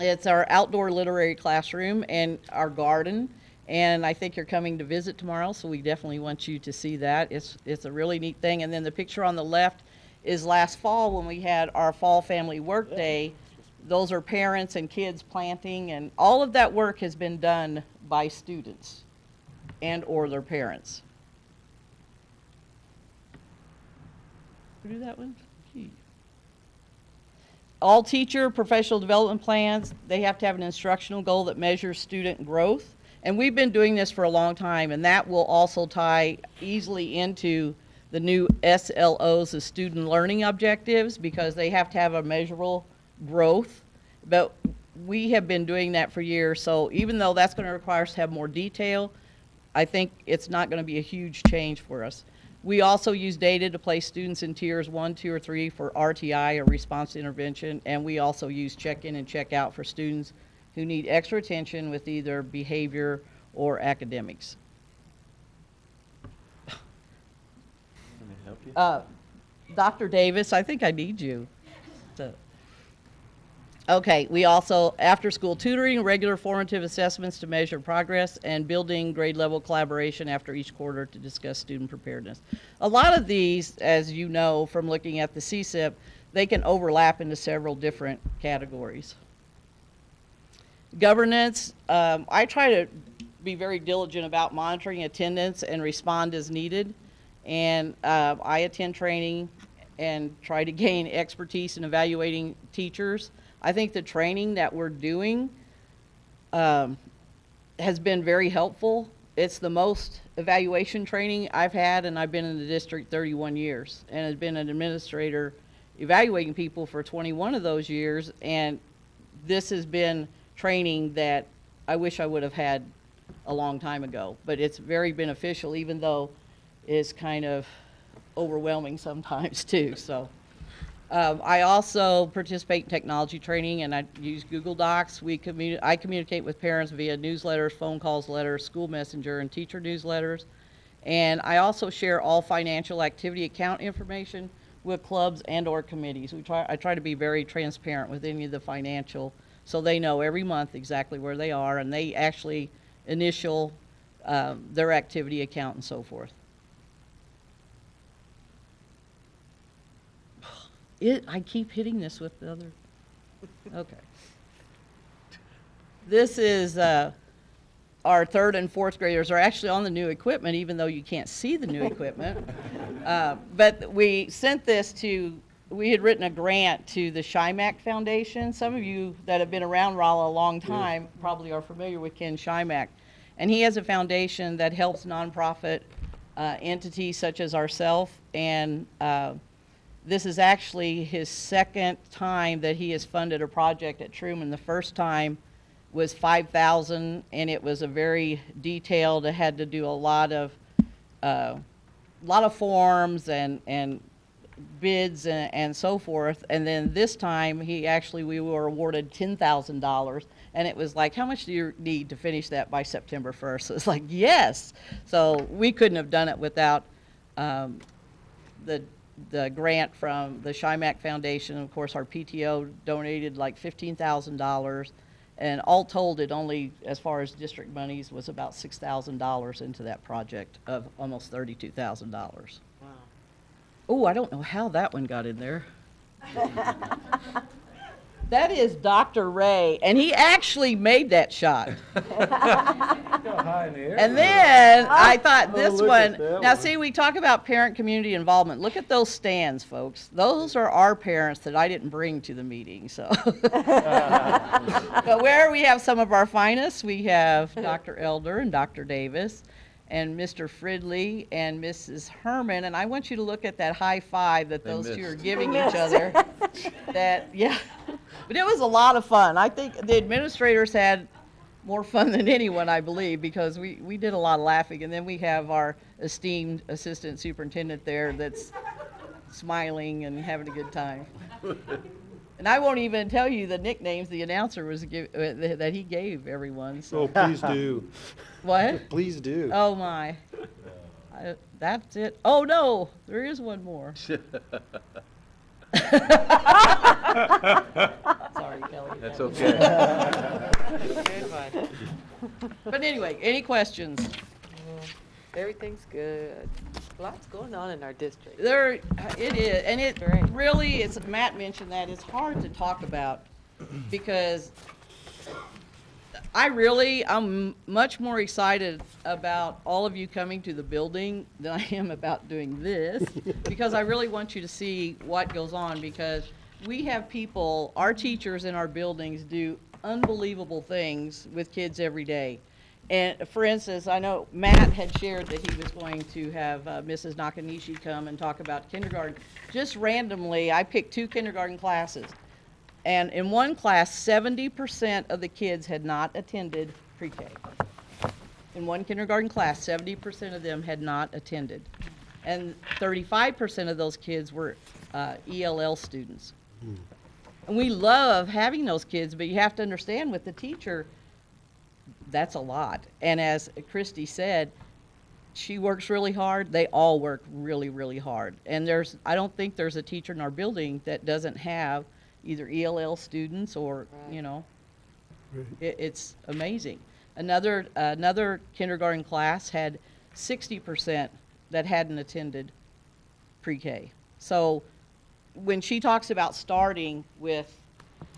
It's our outdoor literary classroom and our garden. And I think you're coming to visit tomorrow, so we definitely want you to see that. It's a really neat thing. And then the picture on the left is last fall when we had our Fall Family Work Day. Those are parents and kids planting, and all of that work has been done by students and or their parents. Who do that one? All teacher professional development plans, they have to have an instructional goal that measures student growth. And we've been doing this for a long time, and that will also tie easily into the new SLOs, the student learning objectives, because they have to have a measurable growth. But we have been doing that for years, so even though that's going to require us to have more detail, I think it's not going to be a huge change for us. We also use data to place students in tiers 1, 2, or 3 for RTI, or response to intervention, and we also use check-in and check-out for students who need extra attention with either behavior or academics. Can I help you? Dr. Davis, I think I need you. Okay, we also, after-school tutoring, regular formative assessments to measure progress, and building grade-level collaboration after each quarter to discuss student preparedness. A lot of these, as you know from looking at the CSIP, they can overlap into several different categories. Governance, I try to be very diligent about monitoring attendance and respond as needed. And I attend training and try to gain expertise in evaluating teachers. I think the training that we're doing has been very helpful. It's the most evaluation training I've had, and I've been in the district 31 years and have been an administrator evaluating people for 21 of those years. And this has been training that I wish I would have had a long time ago, but it's very beneficial, even though it's kind of overwhelming sometimes too. So I also participate in technology training, and I use Google Docs. I communicate with parents via newsletters, phone calls, letters, school messenger, and teacher newsletters. And I also share all financial activity account information with clubs and or committees. I try to be very transparent with any of the financial, so they know every month exactly where they are, and they actually initial their activity account and so forth. I keep hitting this with the other. Okay. This is our 3rd and 4th graders are actually on the new equipment, even though you can't see the new equipment. But we sent this to, we had written a grant to the Shymack Foundation. Some of you that have been around Rolla a long time probably are familiar with Ken Shymack. And he has a foundation that helps nonprofit entities such as ourselves, and this is actually his 2nd time that he has funded a project at Truman. The first time was $5,000, and it was a very detailed. It had to do a lot of forms and bids and so forth. And then this time, we were awarded $10,000, and it was like, how much do you need to finish that by September 1st? So it's like, yes. So we couldn't have done it without the grant from the Shymack Foundation. Of course, our PTO donated like $15,000, and all told, it only, as far as district monies, was about $6,000 into that project of almost $32,000. Wow. Oh, I don't know how that one got in there. That is Dr. Ray, and he actually made that shot. And then I thought this one, now see, we talk about parent community involvement. Look at those stands, folks. Those are our parents that I didn't bring to the meeting, so. But where we have some of our finest, we have Dr. Elder and Dr. Davis and Mr. Fridley and Mrs. Herman, and I want you to look at that high five that those two are giving each other. That, yeah. But it was a lot of fun. I think the administrators had more fun than anyone, I believe, because we did a lot of laughing. And then we have our esteemed assistant superintendent there that's smiling and having a good time. And I won't even tell you the nicknames the announcer was that he gave everyone. So. Oh, please do. What? Please do. Oh, my. That's it. Oh, no, there is one more. Sorry, Kelly. That's okay. Good one. But anyway, any questions? Everything's good. Lots going on in our district. There, it is, and it Great. really is, Matt mentioned that, it's hard to talk about because I'm much more excited about all of you coming to the building than I am about doing this, because I really want you to see what goes on, because we have people, our teachers in our buildings do unbelievable things with kids every day. And for instance, I know Matt had shared that he was going to have Mrs. Nakanishi come and talk about kindergarten. Just randomly, I picked 2 kindergarten classes. And in one class, 70% of the kids had not attended pre-K. In one kindergarten class, 70% of them had not attended. And 35% of those kids were ELL students. And we love having those kids, but you have to understand with the teacher, that's a lot. And as Christy said, she works really hard. They all work really, really hard. And I don't think there's a teacher in our building that doesn't have either ELL students or, you know, it's amazing. Another kindergarten class had 60% that hadn't attended pre-K. So when she talks about starting with,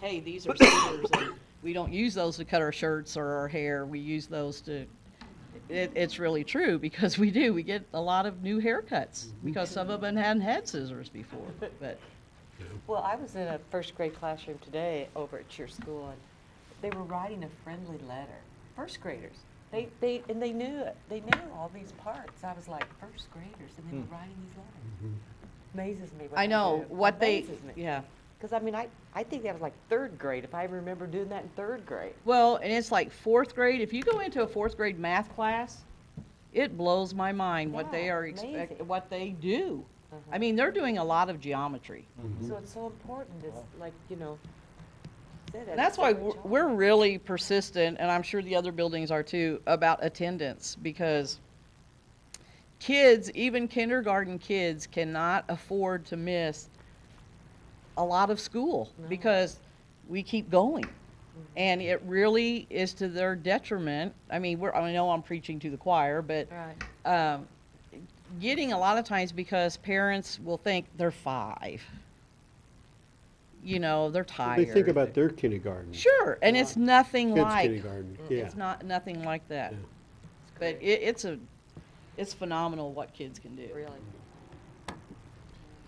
hey, these are scissors, and we don't use those to cut our shirts or our hair, we use those to, it's really true, because we do. We get a lot of new haircuts because some of them hadn't had scissors before. But Well, I was in a first grade classroom today over at your school, and they were writing a friendly letter. First graders. They knew it. They knew all these parts. I was like, first graders, and they were writing these letters. Amazes me. I know what they, Amazes me. yeah. Because, I mean, I think that was like 3rd grade, if I remember doing that in 3rd grade. Well, and it's like 4th grade. If you go into a 4th grade math class, it blows my mind what they are what they do. I mean, they're doing a lot of geometry. So it's so important. It's like, you know, And that's why we're really persistent, and I'm sure the other buildings are too, about attendance, because kids, even kindergarten kids, cannot afford to miss a lot of school because we keep going. And it really is to their detriment. I mean, I know I'm preaching to the choir, but getting a lot of times because parents will think they're 5. You know, they're tired. They think about their kindergarten. Sure, and it's nothing Kids' like. kindergarten, yeah. It's not nothing like that. Yeah. But it's phenomenal what kids can do. Really.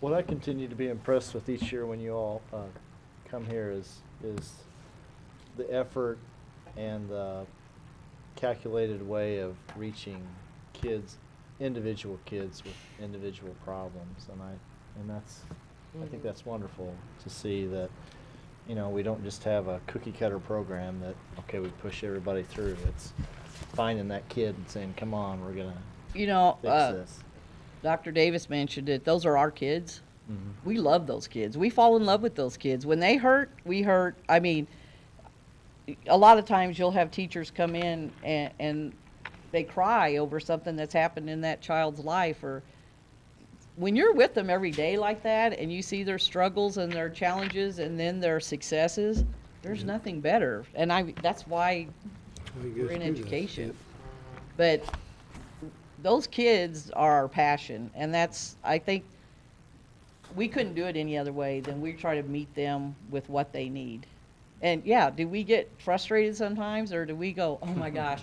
What I continue to be impressed with each year when you all come here is the effort and the calculated way of reaching kids, individual kids with individual problems, and that's I think that's wonderful to see that, you know, we don't just have a cookie cutter program that, okay, we push everybody through. It's finding that kid and saying, come on, we're gonna You know, fix this. Dr. Davis mentioned it. Those are our kids. We love those kids. We fall in love with those kids. When they hurt, we hurt. I mean, a lot of times you'll have teachers come in and they cry over something that's happened in that child's life, or when you're with them every day like that and you see their struggles and their challenges and then their successes, there's nothing better. And that's why we're in education. But those kids are our passion, and I think we couldn't do it any other way than we try to meet them with what they need. And yeah, do we get frustrated sometimes, or do we go, oh my gosh,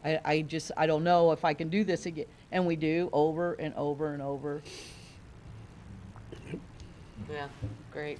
I don't know if I can do this again? And we do over and over and over. Yeah, great.